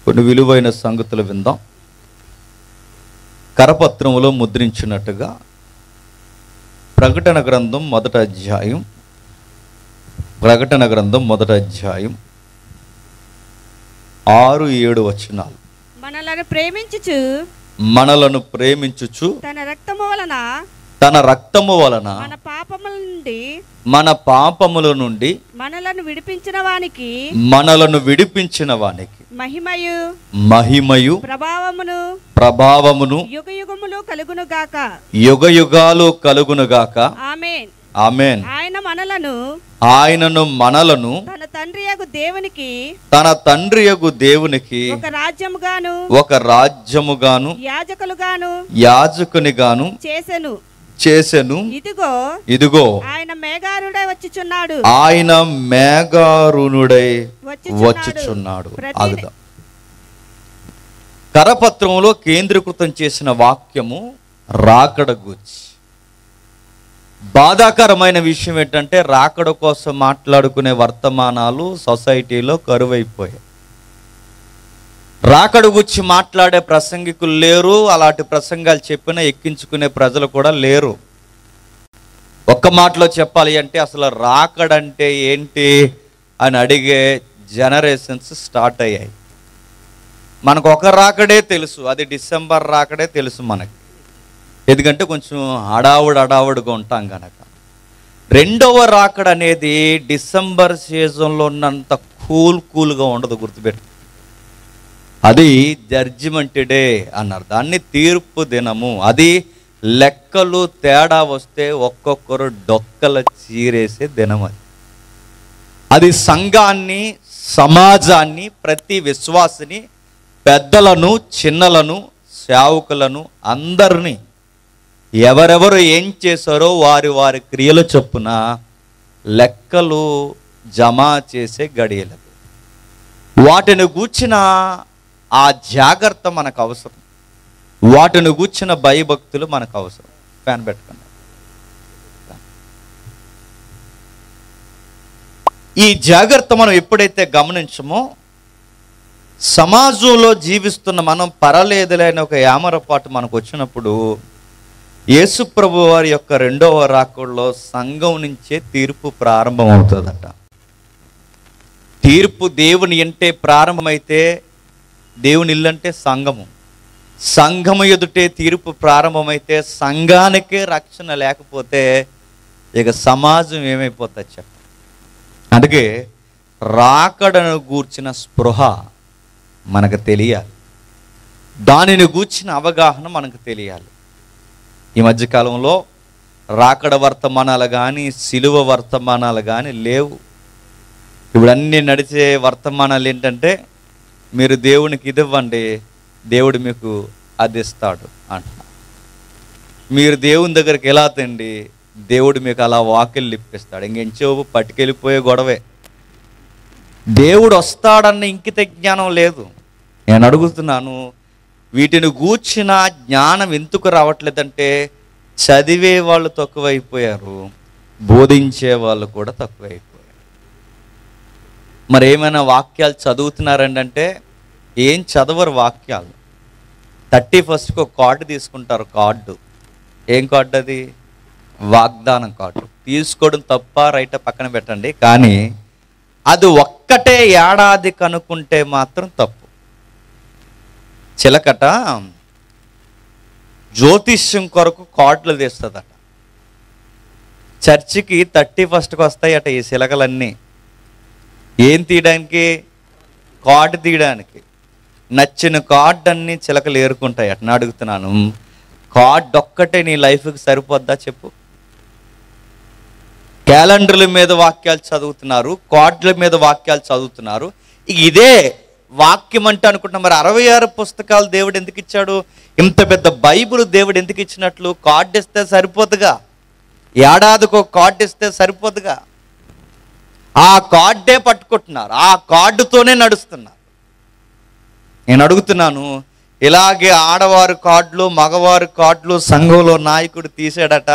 కొన్ని విలువైన సంగతులు విందాం. కరపత్రములో ముద్రించినట్టుగా ప్రకటన గ్రంథం మొదటి అధ్యాయం 6-7 వచనాలు. మనలను ప్రేమించుచు తన రక్తము వలన మన పాపముల నుండి మనలను విడిపించిన వానికి మహిమయు ప్రభావమును యుగయుగాలు కలుగునుగాక. ఆమేన్. ఆయనను మనలను తన తండ్రియగు దేవునికి ఒక రాజ్యముగాను యాజకునిగాను చేసెను. ఇదిగో ఆయన మేఘారుణుడై వచ్చుచున్నాడు. ఆగుదాం. కరపత్రంలో కేంద్రీకృతం చేసిన వాక్యము రాకడ గూర్చి. బాధాకరమైన విషయం ఏంటంటే రాకడ కోసం మాట్లాడుకునే వర్తమానాలు సొసైటీలో కరువైపోయాయి. రాకడ గురించి మాట్లాడే ప్రసంగికులు లేరు. అలాంటి ప్రసంగాలు చెప్పినా ఎక్కించుకునే ప్రజలు కూడా లేరు. ఒక్క మాటలో చెప్పాలి అంటే అసలు రాకడంటే ఏంటి అని అడిగే జనరేషన్స్ స్టార్ట్ అయ్యాయి. మనకు ఒక రాకడే తెలుసు, అది డిసెంబర్ రాకడే తెలుసు మనకి. ఎందుకంటే కొంచెం హడావుడిగా ఉంటాం కనుక. రెండవ రాకడ అనేది డిసెంబర్ సీజన్లో ఉన్నంత కూల్గా ఉండదు. గుర్తుపెట్టు, అది జడ్జిమెంట్ డే అన్నారు. దాన్ని తీర్పు దినము. అది లెక్కలు తేడా వస్తే ఒక్కొక్కరు డొక్కల చీరేసే దినం. అది సంఘాన్ని, సమాజాన్ని, ప్రతి విశ్వాసిని, పెద్దలను, చిన్నలను, సేవకులను అందరినీ ఎవరెవరు ఏం చేశారో వారి వారి క్రియల చొప్పున లెక్కలు జమ చేసే గడియలు. వాటిని గూర్చిన ఆ జాగ్రత్త మనకు అవసరం. వాటిని గూర్చిన భయభక్తులు మనకు అవసరం. ఫ్యాన్ పెట్టుకున్నాం. ఈ జాగ్రత్త మనం ఎప్పుడైతే గమనించమో సమాజంలో జీవిస్తున్న మనం పరలేదులైన ఒక యామరపాటు మనకు వచ్చినప్పుడు యేసుప్రభు వారి యొక్క రెండవ రాకడలో సంఘం నుంచే తీర్పు ప్రారంభమవుతుందట. తీర్పు దేవుని అంటే ప్రారంభమైతే దేవుని ఇల్లు అంటే సంఘము. సంఘము ఎదుటే తీర్పు ప్రారంభమైతే సంఘానికే రక్షణ లేకపోతే ఇక సమాజం ఏమైపోతుంది చెప్ప. అందుకే రాకడను గూర్చిన స్పృహ మనకు తెలియాలి. దానిని గూర్చిన అవగాహన మనకు తెలియాలి. ఈ మధ్యకాలంలో రాకడ వర్తమానాలు కానీ సిలువ వర్తమానాలు కానీ లేవు. ఇప్పుడు అన్నీ నడిచే వర్తమానాలు ఏంటంటే మీరు దేవునికి ఇది ఇవ్వండి, దేవుడు మీకు అది ఇస్తాడు అంట. మీరు దేవుని దగ్గరికి ఎలా తండి, దేవుడు మీకు అలా వాకిళ్ళు ఇప్పిస్తాడు. ఇంకెంచేపు పట్టుకెళ్ళిపోయే గొడవే. దేవుడు వస్తాడన్న ఇంకిత జ్ఞానం లేదు. నేను అడుగుతున్నాను, వీటిని గూర్చిన జ్ఞానం ఎందుకు రావట్లేదంటే చదివే వాళ్ళు తక్కువైపోయారు, బోధించే వాళ్ళు కూడా తక్కువైపోయారు. మరి ఏమైనా వాక్యాలు చదువుతున్నారండి అంటే ఏం చదవరు వాక్యాలు. 31st ఒక కార్డు తీసుకుంటారు. కార్డు ఏం కార్డు? అది వాగ్దానం కార్డు. తీసుకోవడం తప్ప రైట్ పక్కన పెట్టండి, కానీ అది ఒక్కటే ఏడాది కనుక్కుంటే మాత్రం తప్పు. చిలకట జ్యోతిష్యం కొరకు కార్డులు తీస్తుందట. చర్చికి 31st వస్తాయట ఈ చిలకలన్నీ. ఏం తీయడానికి? కార్డు తీయడానికి. నచ్చిన కార్డు అన్నీ చిలకలు ఏరుకుంటాయి అట. నేను అడుగుతున్నాను, కార్డు ఒక్కటే నీ లైఫ్కి సరిపోద్దా చెప్పు? క్యాలెండర్ల మీద వాక్యాలు చదువుతున్నారు, కార్డుల మీద వాక్యాలు చదువుతున్నారు. ఇదే వాక్యం అంటే అనుకుంటున్నాం. మరి 66 పుస్తకాలు దేవుడు ఎందుకు ఇచ్చాడు? ఇంత పెద్ద బైబిల్ దేవుడు ఎందుకు ఇచ్చినట్లు? కార్డు ఇస్తే సరిపోదుగా? ఏడాదికి ఒక కార్డు ఇస్తే సరిపోదుగా? ఆ కార్డే పట్టుకుంటున్నారు, ఆ కార్డుతోనే నడుస్తున్నారు. నేను అడుగుతున్నాను, ఇలాగే ఆడవారి కార్డులు, మగవారి కార్డులు సంఘంలో నాయకుడు తీసాడట.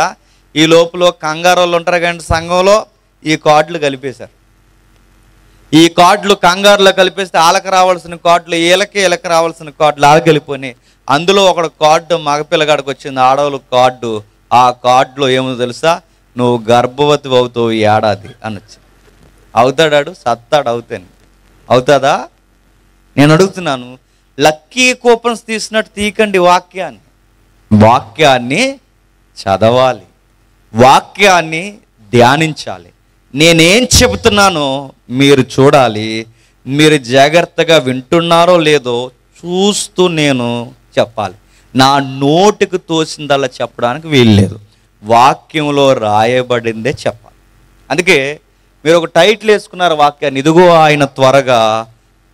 ఈ లోపల కంగారోళ్ళు ఉంటారు కానీ సంఘంలో ఈ కార్డులు కలిపేశారు. ఈ కార్డులు కంగారులో కలిపేస్తే ఆలక రావాల్సిన కార్డులు ఈలకి రావాల్సిన కార్డులు ఆలకి వెళ్ళిపోయినాయి. అందులో ఒక కార్డు మగపిల్లగాడికి వచ్చింది, ఆడవాళ్ళ కార్డు. ఆ కార్డులో ఏమో తెలుసా, నువ్వు గర్భవతి అవుతావు ఈ ఏడాది అనొచ్చు. అవుతాడాడు? సత్తాడు. అవుతుందా? నేను అడుగుతున్నాను, లక్కీ కూపన్స్ తీసినట్టు తీకండి వాక్యాన్ని చదవాలి, వాక్యాన్ని ధ్యానించాలి. నేనేం చెబుతున్నానో మీరు చూడాలి. మీరు జాగ్రత్తగా వింటున్నారో లేదో చూస్తూ నేను చెప్పాలి. నా నోటికి తోచిందల్లా చెప్పడానికి వీల్లేదు. వాక్యంలో రాయబడిందే చెప్పాలి. అందుకే మీరు ఒక టైటిల్ వేసుకున్నారు వాక్యాన్ని, ఇదిగో ఆయన త్వరగా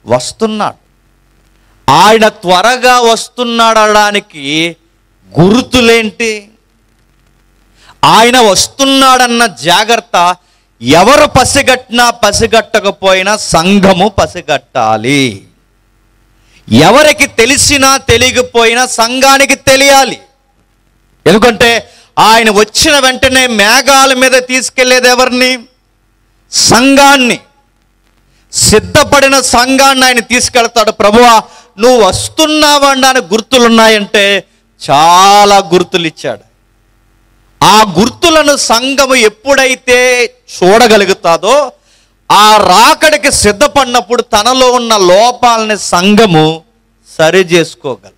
వస్తున్నాడు. ఆయన త్వరగా వస్తున్నాడనడానికి గుర్తులేంటి? ఆయన వస్తున్నాడన్న జాగ్రత్త ఎవరు పసిగట్టినా పసిగట్టకపోయినా సంఘము పసిగట్టాలి. ఎవరికి తెలిసినా తెలియకపోయినా సంఘానికి తెలియాలి. ఎందుకంటే ఆయన వచ్చిన వెంటనే మేఘాల మీద తీసుకెళ్లేది ఎవరిని? సంఘాన్ని. సిద్ధపడిన సంఘాన్ని ఆయన తీసుకెళ్తాడు. ప్రభువా నువ్వు వస్తున్నావనడానికి గుర్తులున్నాయంటే చాలా గుర్తులు ఇచ్చాడు. ఆ గుర్తులను సంఘము ఎప్పుడైతే చూడగలుగుతాదో ఆ రాకడికి సిద్ధపడినప్పుడు తనలో ఉన్న లోపాలని సంఘము సరి చేసుకోగలదు.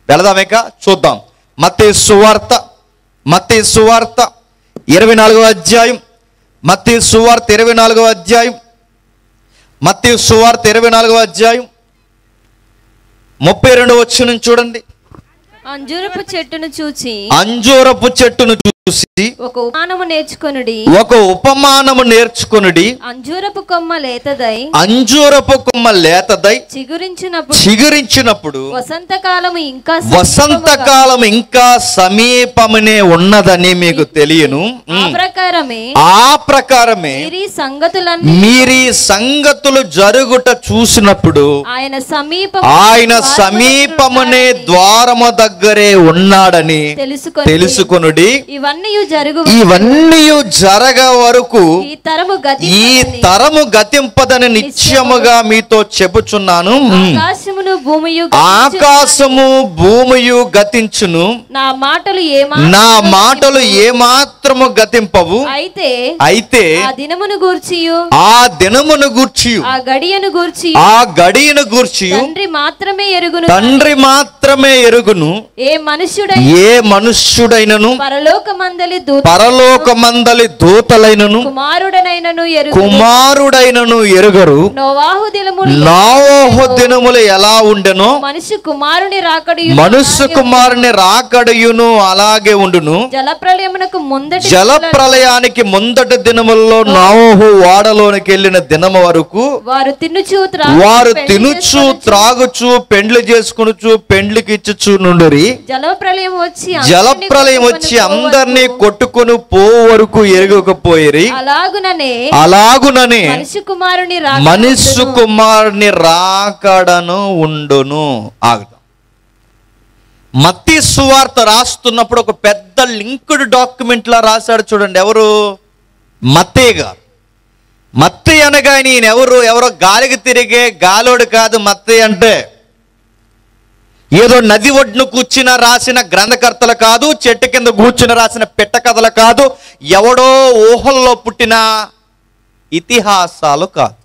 వెళదామేక చూద్దాం. మత్తయి సువార్త 24వ అధ్యాయం, మత్తయి సువార్త 24వ అధ్యాయం, మత్తయి సువార్త 24వ అధ్యాయం 32వ వచనం చూడండి. అంజూరపు చెట్టును చూసి ఒక ఉపమానము నేర్చుకొనుడి. అంజూరపు కొమ్మ లేతదై చిగురించినప్పుడు వసంతకాలం ఇంకా సమీపమునే ఉన్నదని మీకు తెలియను. ఆ ప్రకారమే మీరీ సంగతులు జరుగుట చూసినప్పుడు ఆయన సమీపమునే ద్వారము దగ్గరే ఉన్నాడని తెలుసుకొనుడి. ఇవన్నీ జరగ వరకు ఈ తరము గతింపదని నిశ్చయముగా మీతో చెప్పుచున్నాను. ఆకాశము భూమియు గతించును, నా మాటలు ఏమాత్రము గతింపవు. అయితే ఆ దినమును గూర్చి ఆ గడియను గూర్చి తండ్రి మాత్రమే ఎరుగును. ఏ మనుష్యుడైనను పరలోకమందలి దూతలైనను కుమారుడైనను ఎరుగరు. నోవహు దినములు ఎలా ఉండెనో మనుష్య కుమారుని రాకడయును అలాగే ఉండును. జలప్రలయానికి ముందటి దినములలో నోవహు ఓడలోనికి వెళ్ళిన దినము వరకు వారు తినుచు త్రాగుచు పెండ్లి చేసుకునుచు పెండ్లికి ఇచ్చుచు నుండురి. జలప్రలయం వచ్చి అందరినీ కొట్టుకొని పోవు వరకు ఎరగకపోయిరి. అలాగుననే మనుష్య కుమారుని రాకడను ఉండును. ఆగుతాం. మత్తయి సువార్త రాస్తున్నప్పుడు ఒక పెద్ద లింక్డ్ డాక్యుమెంట్ లా రాశాడు చూడండి. ఎవరు? మత్తయి గారు. మత్తయి అనగా ఈయన ఎవరో గాలికి తిరిగే గాలోడు కాదు. మత్తయి అంటే ఏదో నది ఒడ్డును కూర్చుని రాసిన గ్రంథకర్తలు కాదు, చెట్టు కింద కూర్చుని రాసిన పెట్ట కథలు కాదు, ఎవడో ఊహల్లో పుట్టిన ఇతిహాసాలు కాదు,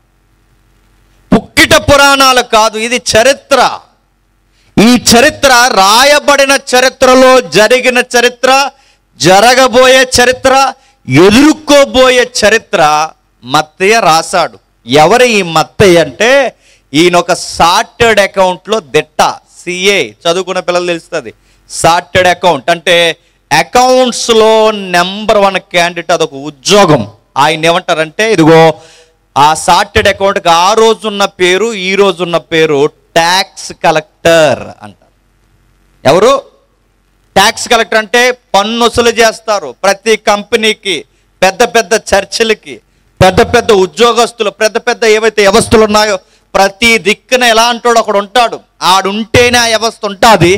పుక్కిట పురాణాలు కాదు. ఇది చరిత్ర. ఈ చరిత్ర రాయబడిన చరిత్రలో జరిగిన చరిత్ర, జరగబోయే చరిత్ర, ఎదుర్కోబోయే చరిత్ర మత్తయి రాశాడు. ఎవరు ఈ మత్తయి అంటే ఈయన ఒక చార్టర్డ్ అకౌంట్లో దిట్ట. CA చదువుకున్న పిల్లలు తెలుస్తుంది. చార్టర్డ్ అకౌంట్ అంటే అకౌంట్స్లో నెంబర్ 1 క్యాండిడేట్. అదొక ఉద్యోగం. ఆయన ఏమంటారంటే ఇదిగో ఆ చార్టర్డ్ అకౌంట్కి ఆ రోజున్న పేరు ఈ రోజున్న పేరు ట్యాక్స్ కలెక్టర్ అంటారు. ఎవరు? ట్యాక్స్ కలెక్టర్ అంటే పన్ను వసూలు చేస్తారు ప్రతి కంపెనీకి, పెద్ద పెద్ద చర్చిలకి, పెద్ద పెద్ద ఉద్యోగస్తులు, పెద్ద పెద్ద ఏవైతే వ్యవస్థలు ఉన్నాయో ప్రతి దిక్కున ఎలా అంటాడు అక్కడ ఉంటాడు. ఆడుంటేనే ఆ వ్యవస్థ ఉంటుంది.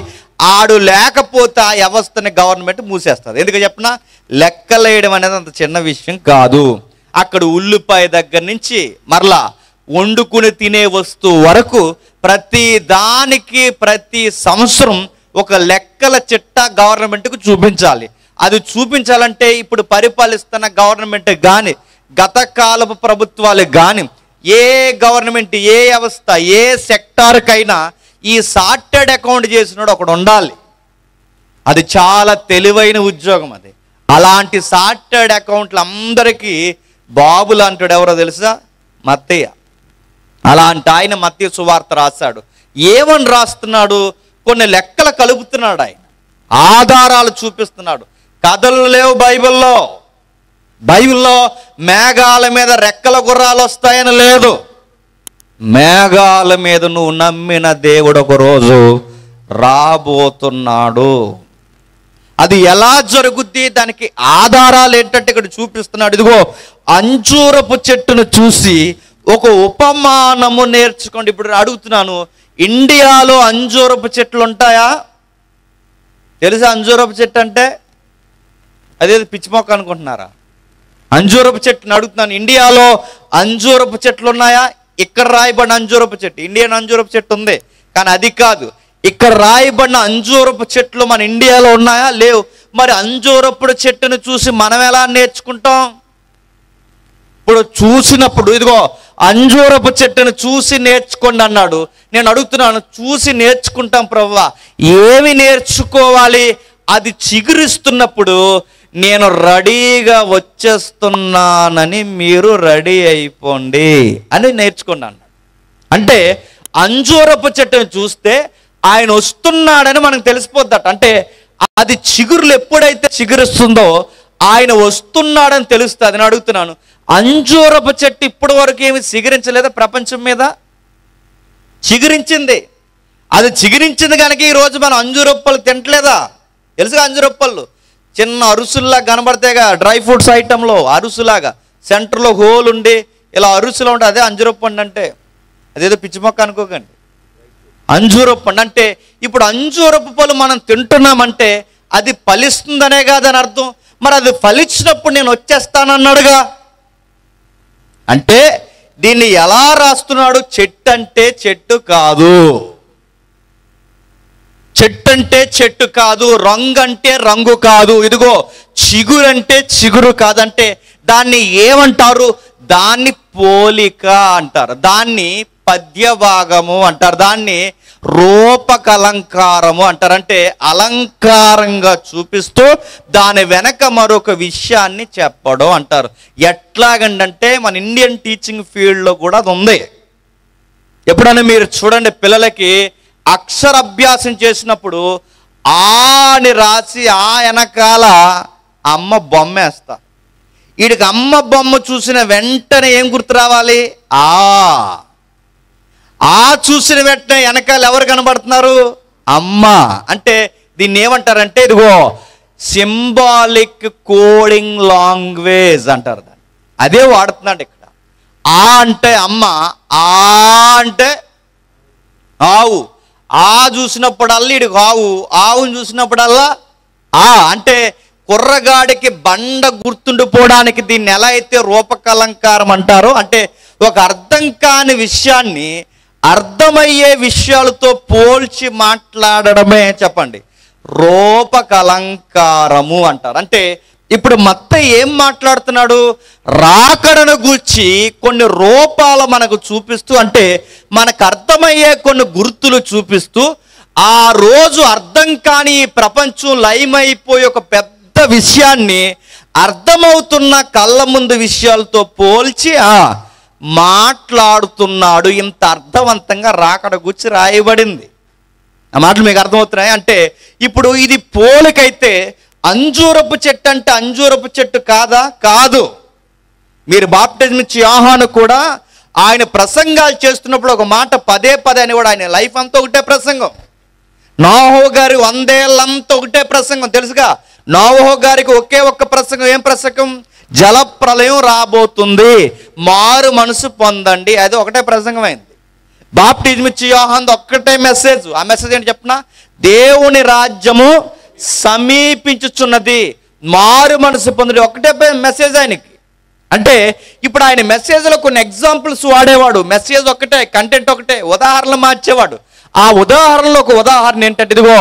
ఆడు లేకపోతే ఆ వ్యవస్థని గవర్నమెంట్ మూసేస్తుంది. ఎందుకు చెప్పినా లెక్కలేయడం అనేది అంత చిన్న విషయం కాదు. అక్కడ ఉల్లిపాయ దగ్గర నుంచి మరలా వండుకుని తినే వస్తువు వరకు ప్రతి దానికి ప్రతి సంవత్సరం ఒక లెక్కల చిట్టా గవర్నమెంట్కు చూపించాలి. అది చూపించాలంటే ఇప్పుడు పరిపాలిస్తున్న గవర్నమెంట్ కానీ గత కాలపు ప్రభుత్వాలు కానీ ఏ గవర్నమెంట్ ఏ వ్యవస్థ ఏ సెక్టార్కైనా ఈ చార్టెడ్ అకౌంట్ చేసినాడు ఒకడు ఉండాలి. అది చాలా తెలివైన ఉద్యోగం. అది అలాంటి చార్టెడ్ అకౌంట్లు అందరికీ బాబు లాంటాడు. ఎవరో తెలుసా? మత్తయ్య. అలాంటి ఆయన మత్తయి సువార్త రాశాడు. ఏమని రాస్తున్నాడు? కొన్ని లెక్కలు కలుపుతున్నాడు. ఆయన ఆధారాలు చూపిస్తున్నాడు. కథలు లేవు బైబిల్లో. బైబిల్లో మేఘాల మీద రెక్కల గుర్రాలు వస్తాయని లేదు. మేఘాల మీద నువ్వు నమ్మిన దేవుడు ఒక రోజు రాబోతున్నాడు. అది ఎలా జరుగుద్ది, దానికి ఆధారాలు ఏంటంటే ఇక్కడ చూపిస్తున్నాడు. ఇదిగో అంజూరపు చెట్టును చూసి ఒక ఉపమానము నేర్చుకోండి. ఇప్పుడు అడుగుతున్నాను, ఇండియాలో అంజూరపు చెట్లు ఉంటాయా? తెలుసా అంజూరపు చెట్టు అంటే? అదేది పిచ్చి మొక్క అనుకుంటున్నారా? అంజూరపు చెట్టుని అడుగుతున్నాను. ఇండియాలో అంజూరపు చెట్లు ఉన్నాయా? ఇక్కడ రాయబడిన అంజూరపు చెట్టు, ఇండియన్ అంజూరపు చెట్టు ఉంది, కానీ అది కాదు. ఇక్కడ రాయబడిన అంజూరపు చెట్లు మన ఇండియాలో ఉన్నాయా? లేవు. మరి అంజూరపు చెట్టును చూసి మనం ఎలా నేర్చుకుంటాం? ఇప్పుడు చూసినప్పుడు ఇదిగో అంజూరపు చెట్టును చూసి నేర్చుకోండి అన్నాడు. నేను అడుగుతున్నాను, చూసి నేర్చుకుంటాం ప్రభువా, ఏమి నేర్చుకోవాలి? అది చిగురిస్తున్నప్పుడు నేను రెడీగా వచ్చేస్తున్నానని మీరు రెడీ అయిపోండి అని నేర్చుకోండి అన్నాడు. అంటే అంజూరపు చెట్టును చూస్తే ఆయన వస్తున్నాడని మనకు తెలిసిపోద్దట. అంటే అది చిగురులు ఎప్పుడైతే చిగురిస్తుందో ఆయన వస్తున్నాడని తెలుస్తుంది. నేను అడుగుతున్నాను, అంజూరపు చెట్టు ఇప్పటి వరకు ఏమి చిగురించలేదా? ప్రపంచం మీద చిగురించింది. అది చిగురించింది కనుక ఈరోజు మనం అంజూరప్పలు తింటలేదా? తెలుసుగా అంజూరప్పళ్ళు చిన్న అరుసుల్లా కనబడతాయిగా, డ్రై ఫ్రూట్స్ ఐటెంలో అరుసులాగా సెంటర్లో హోల్ ఉండి ఇలా అరుసులో ఉంటే అదే అంజూరపు పండు. అంటే అదేదో పిచ్చి మొక్క అనుకోకండి. అంజూరపు పండు అంటే ఇప్పుడు అంజూరపు పళ్ళు మనం తింటున్నామంటే అది ఫలిస్తుందనే కాదని అర్థం. మరి అది ఫలించినప్పుడు నేను వచ్చేస్తానన్నాడుగా. అంటే దీన్ని ఎలా రాస్తున్నాడు? చెట్టు అంటే చెట్టు కాదు, చెట్టు అంటే చెట్టు కాదు, రంగు అంటే రంగు కాదు, ఇదిగో చిగురు అంటే చిగురు కాదంటే దాన్ని ఏమంటారు? దాన్ని పోలిక అంటారు, దాన్ని పద్యభాగము అంటారు, దాన్ని రూపకలంకారము అంటారు. అంటే అలంకారంగా చూపిస్తూ దాని వెనక మరొక విషయాన్ని చెప్పడం అంటారు. ఎట్లాగంటే మన ఇండియన్ టీచింగ్ ఫీల్డ్లో కూడా అది ఉంది. ఎప్పుడైనా మీరు చూడండి, పిల్లలకి అక్షరాభ్యాసం చేసినప్పుడు ఆ అని రాసి ఆ వెనకాల అమ్మ బొమ్మ వేస్తా. వీడికి అమ్మ బొమ్మ చూసిన వెంటనే ఏం గుర్తు రావాలి? ఆ చూసిన వెంటనే వెనకాల ఎవరు కనబడుతున్నారు? అమ్మ. అంటే దీన్ని ఏమంటారంటే ఇదిగో సింబాలిక్ కోడింగ్ లాంగ్వేజ్ అంటారు. దాన్ని అదే వాడుతున్నాడు ఇక్కడ. ఆ అంటే అమ్మ, ఆ అంటే ఆవు. ఆ చూసినప్పుడల్లా ఇడికి ఆవు, ఆవును చూసినప్పుడల్లా ఆ. అంటే కుర్రగాడికి బండ గుర్తుండిపోవడానికి దీన్ని ఎలా అయితే రూపకలంకారం అంటారో, అంటే ఒక అర్థం కాని విషయాన్ని అర్థమయ్యే విషయాలతో పోల్చి మాట్లాడడమే చెప్పండి రూపకలంకారము అంటారు. అంటే ఇప్పుడు మత్తయి ఏం మాట్లాడుతున్నాడు? రాకడను గూర్చి కొన్ని రూపాలు మనకు చూపిస్తూ, అంటే మనకు అర్థమయ్యే కొన్ని గుర్తులు చూపిస్తూ, ఆ రోజు అర్థం కాని ప్రపంచం లయమైపోయి ఒక పెద్ద విషయాన్ని అర్థమవుతున్న కళ్ళ ముందు విషయాలతో పోల్చి మాట్లాడుతున్నాడు. ఇంత అర్థవంతంగా రాకడ గూర్చి రాయబడింది. ఆ మాటలు మీకు అర్థమవుతున్నాయి? అంటే ఇప్పుడు ఇది పోలికైతే అంజూరపు చెట్టు అంటే అంజూరపు చెట్టు కాదా? కాదు. మీరు బాప్టిజం ఇచ్చి యోహాను కూడా ఆయన ప్రసంగాలు చేస్తున్నప్పుడు ఒక మాట పదే పదే అని కూడా, ఆయన లైఫ్ అంతా ఒకటే ప్రసంగం. నోవహు గారి 100 ఏళ్ళంతా ఒకటే ప్రసంగం. తెలుసుగా, నోవహు గారికి ఒకే ఒక్క ప్రసంగం. ఏం ప్రసంగం? జలప్రలయం రాబోతుంది, మారు మనసు పొందండి. అది ఒకటే ప్రసంగం అయింది. బాప్టిజం ఇచ్చి యోహాను ఒక్కటే మెసేజ్. ఆ మెసేజ్ ఏంటి చెప్పనా? దేవుని రాజ్యము సమీపించుచున్నది, మారు మనసు పొందండి. ఒకటే మెసేజ్ ఆయనకి. అంటే ఇప్పుడు ఆయన మెసేజ్లో కొన్ని ఎగ్జాంపుల్స్ వాడేవాడు. మెసేజ్ ఒకటే, కంటెంట్ ఒకటే, ఉదాహరణలు మార్చేవాడు. ఆ ఉదాహరణలో ఒక ఉదాహరణ ఏంటంటే, ఇదిగో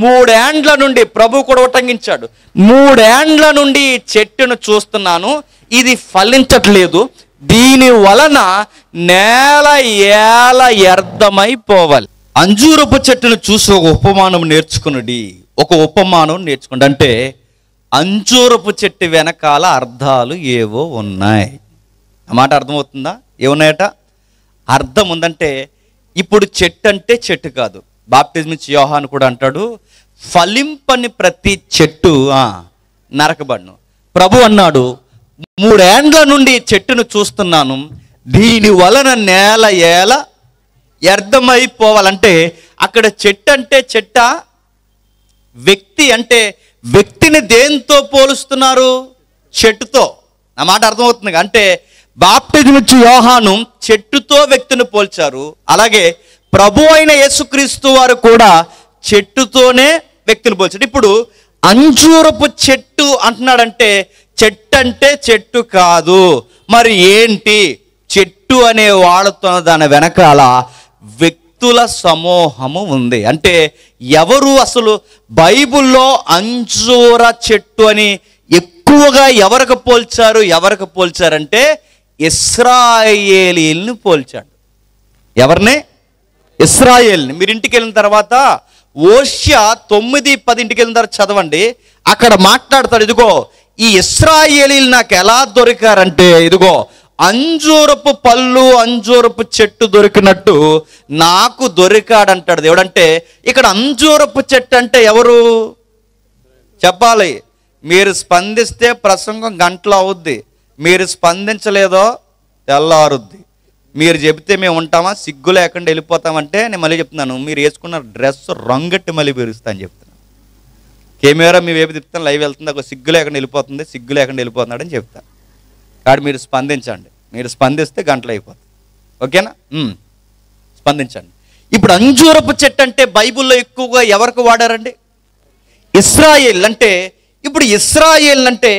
3 ఏండ్ల నుండి ప్రభు కూడా ఉటంకించాడు. 3 ఏండ్ల నుండి ఈ చెట్టును చూస్తున్నాను, ఇది ఫలించట్లేదు, దీని వలన నేల ఏల వ్యర్థమైపోవాలి. అంజూరపు చెట్టును చూసి ఒక ఉపమానం నేర్చుకున్నది. ఒక ఉపమానం నేర్చుకోండి. అంటే అంజూరపు చెట్టు వెనకాల అర్థాలు ఏవో ఉన్నాయి. ఆ మాట అర్థమవుతుందా? ఏమున్నాయట? అర్థం ఉందంటే, ఇప్పుడు చెట్టు అంటే చెట్టు కాదు. బాప్టిజం ఇచ్చి యోహాను కూడా అంటాడు, ఫలింపని ప్రతి చెట్టు నరకబడును. ప్రభు అన్నాడు, 3 ఏండ్ల నుండి చెట్టును చూస్తున్నాను, దీని వలన నేల ఏల వ్యర్థమైపోవాలంటే అక్కడ చెట్టు అంటే చెట్ట, వ్యక్తి అంటే వ్యక్తిని దేంతో పోలుస్తున్నారు? చెట్టుతో. నా మాట అర్థమవుతుంది. అంటే బాప్టిజం ఇచ్చి యోహాను చెట్టుతో వ్యక్తిని పోల్చారు. అలాగే ప్రభు అయిన యేసుక్రీస్తు వారు కూడా చెట్టుతోనే వ్యక్తిని పోల్చారు. ఇప్పుడు అంజూరపు చెట్టు అంటున్నాడంటే చెట్టు అంటే చెట్టు కాదు. మరి ఏంటి? చెట్టు అనే వాడుతున్న దాని వెనకాల వ్యక్తుల సమూహము ఉంది. అంటే ఎవరు అసలు బైబిల్లో అంజూర చెట్టు అని ఎక్కువగా ఎవరికి పోల్చారంటే ఇశ్రాయేలీల్ని పోల్చాడు. ఎవరిని? ఇశ్రాయేల్ని. మీరు ఇంటికి వెళ్ళిన తర్వాత ఓష్య 9:10 ఇంటికి వెళ్ళిన తర్వాత చదవండి. అక్కడ మాట్లాడతాడు, ఇదిగో ఈ ఇశ్రాయేలీలు నాకు ఎలా దొరికారంటే, ఇదిగో అంజూరపు పళ్ళు, అంజూరపు చెట్టు దొరికినట్టు నాకు దొరికాడంటాడు దేవుడు. అంటే ఇక్కడ అంజూరపు చెట్టు అంటే ఎవరు చెప్పాలి? మీరు స్పందిస్తే ప్రసంగం గంటలో అవుద్ది, మీరు స్పందించలేదో తెల్లారుద్ది. మీరు చెబితే మేము ఉంటామా? సిగ్గు లేకుండా వెళ్ళిపోతామంటే నేను మళ్ళీ చెప్తున్నాను, మీరు వేసుకున్న డ్రెస్ రంగట్టి మళ్ళీ పెరుగుస్తా అని చెప్తున్నాను. కెమెరా మీ వైపు తిప్పుతాను, లైవ్ వెళ్తుంది, ఒక సిగ్గు లేకుండా వెళ్ళిపోతుంది, సిగ్గు లేకుండా వెళ్ళిపోతున్నాడు అని చెప్తాను. కాబట్టి మీరు స్పందించండి. మీరు స్పందిస్తే గంటలు అయిపోతుంది. ఓకేనా? స్పందించండి. ఇప్పుడు అంజూరపు చెట్టు అంటే బైబిల్లో ఎక్కువగా ఎవరికి వాడారండి? ఇశ్రాయేల్. అంటే ఇప్పుడు ఇశ్రాయేల్ అంటే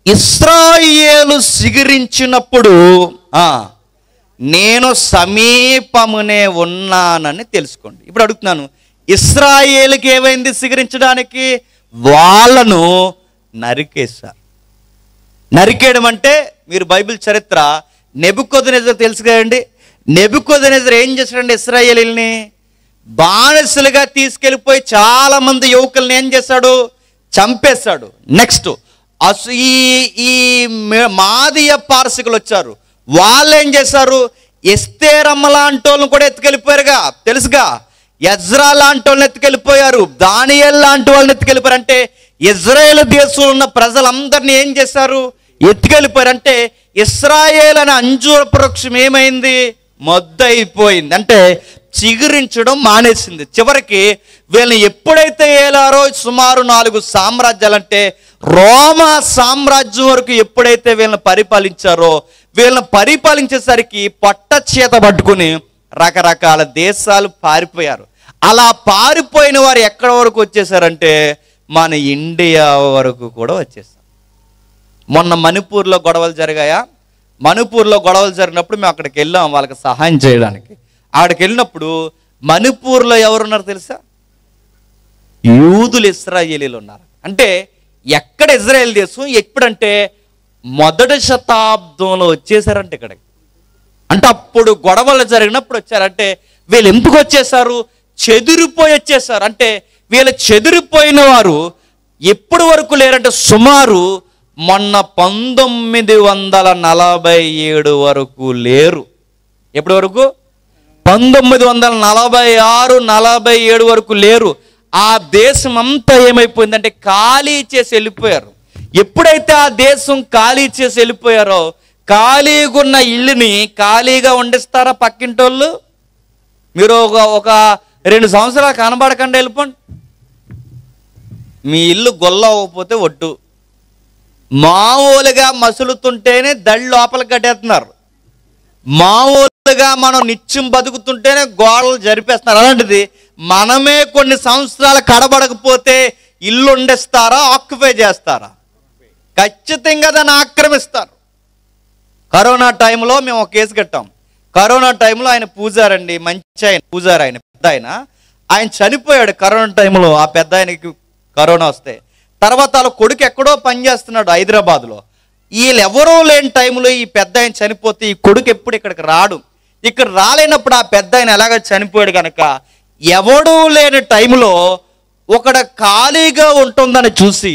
ఇశ్రాయేలు సిగురించినప్పుడు నేను సమీపమునే ఉన్నానని తెలుసుకోండి. ఇప్పుడు అడుగుతున్నాను, ఇశ్రాయేలుకి ఏమైంది సిగురించడానికి? వాళ్ళను నరికేశారు. నరికేయడం అంటే మీరు బైబిల్ చరిత్ర నెబుకద్నెజర్ తెలుసు కదండి. నెబుకద్నెజర్ ఏం చేశాడంటే ఇశ్రాయేలీల్ని బానిసలుగా తీసుకెళ్ళిపోయి చాలా మంది యువకుల్ని ఏం చేశాడు? చంపేశాడు. నెక్స్ట్ ఈ మాదియ పారసికులు వచ్చారు. వాళ్ళు ఏం చేశారు? ఎస్తేరమ్మ లాంటి వాళ్ళని కూడా ఎత్తుకెళ్ళిపోయారుగా, తెలుసుగా. ఎజ్రా లాంటి వాళ్ళని ఎత్తుకెళ్ళిపోయారు, దానియేల్ లాంటి వాళ్ళని ఎత్తుకెళ్ళిపోయారు. అంటే ఇజ్రాయేల్ దేశంలో ఉన్న ప్రజలందరినీ ఏం చేశారు? ఎత్తుకెళ్ళిపోయారు. అంటే ఇశ్రాయేల్ అనే అంజూరపు వృక్షం ఏమైంది? మొద్దయిపోయింది. అంటే చిగురించడం మానేసింది. చివరికి వీళ్ళని ఎప్పుడైతే ఏలారో సుమారు 4 సామ్రాజ్యాలంటే రోమా సామ్రాజ్యం వరకు ఎప్పుడైతే వీళ్ళని పరిపాలించారో, వీళ్ళని పరిపాలించేసరికి పొట్ట చేత పట్టుకుని రకరకాల దేశాలు పారిపోయారు. అలా పారిపోయిన వారు ఎక్కడి వరకు వచ్చేసారంటే మన ఇండియా వరకు కూడా వచ్చేసారు. మొన్న మణిపూర్లో గొడవలు జరిగాయా? మణిపూర్లో గొడవలు జరిగినప్పుడు మేము అక్కడికి వెళ్ళాం వాళ్ళకి సహాయం చేయడానికి. అక్కడికి వెళ్ళినప్పుడు మణిపూర్లో ఎవరున్నారు తెలుసా? యూదులు, ఇశ్రాయేలీలు ఉన్నారు. అంటే ఎక్కడ ఇజ్రాయేల్ దేశం ఎప్పుడంటే 1వ శతాబ్దంలో వచ్చేసారంటే ఇక్కడికి. అంటే అప్పుడు గొడవలు జరిగినప్పుడు వచ్చారంటే వీళ్ళు ఎందుకు వచ్చేసారు? చెదిరిపోయి వచ్చేసారు. అంటే వీళ్ళు చెదిరిపోయిన వారు ఎప్పటి వరకు లేరంటే సుమారు మొన్న 1947 వరకు లేరు. ఎప్పటి వరకు? 1946, 47 వరకు లేరు. ఆ దేశం అంతా ఏమైపోయిందంటే ఖాళీ చేసి వెళ్ళిపోయారు. ఎప్పుడైతే ఆ దేశం ఖాళీ చేసి వెళ్ళిపోయారో, ఖాళీగా ఉన్న ఇల్లుని ఖాళీగా వండిస్తారా పక్కింటోళ్ళు? మీరు ఒక 2 సంవత్సరాలు కనబడకుండా వెళ్ళిపోండి. మీ ఇల్లు గొల్ల అవ్వకపోతే ఒట్టు. మామూలుగా మసులుతుంటేనే దళ్ళు లోపలికి కట్టేస్తున్నారు. మామూలుగా మనం నిత్యం బతుకుతుంటేనే గోడలు జరిపేస్తున్నారు. అలాంటిది మనమే కొన్ని సంవత్సరాలు కడబడకపోతే ఇల్లు వండేస్తారా? ఆక్యుపై చేస్తారా? ఖచ్చితంగా దాన్ని ఆక్రమిస్తారు. కరోనా టైంలో మేము ఒక కేసు కట్టాం. కరోనా టైంలో ఆయన పూజారండి, మంచి ఆయన పూజారు, ఆయన పెద్ద ఆయన చనిపోయాడు కరోనా టైంలో. ఆ పెద్ద ఆయనకి కరోనా వస్తే తర్వాత వాళ్ళ కొడుకు ఎక్కడో పనిచేస్తున్నాడు హైదరాబాద్లో. వీళ్ళు ఎవరో లేని టైంలో ఈ పెద్ద ఆయన చనిపోతే ఈ కొడుకు ఎప్పుడు ఇక్కడికి రాడు. ఇక్కడ రాలేనప్పుడు ఆ పెద్ద ఆయన ఎలాగ చనిపోయాడు కనుక ఎవడూ లేని టైంలో ఒకడ ఖాళీగా ఉంటుందని చూసి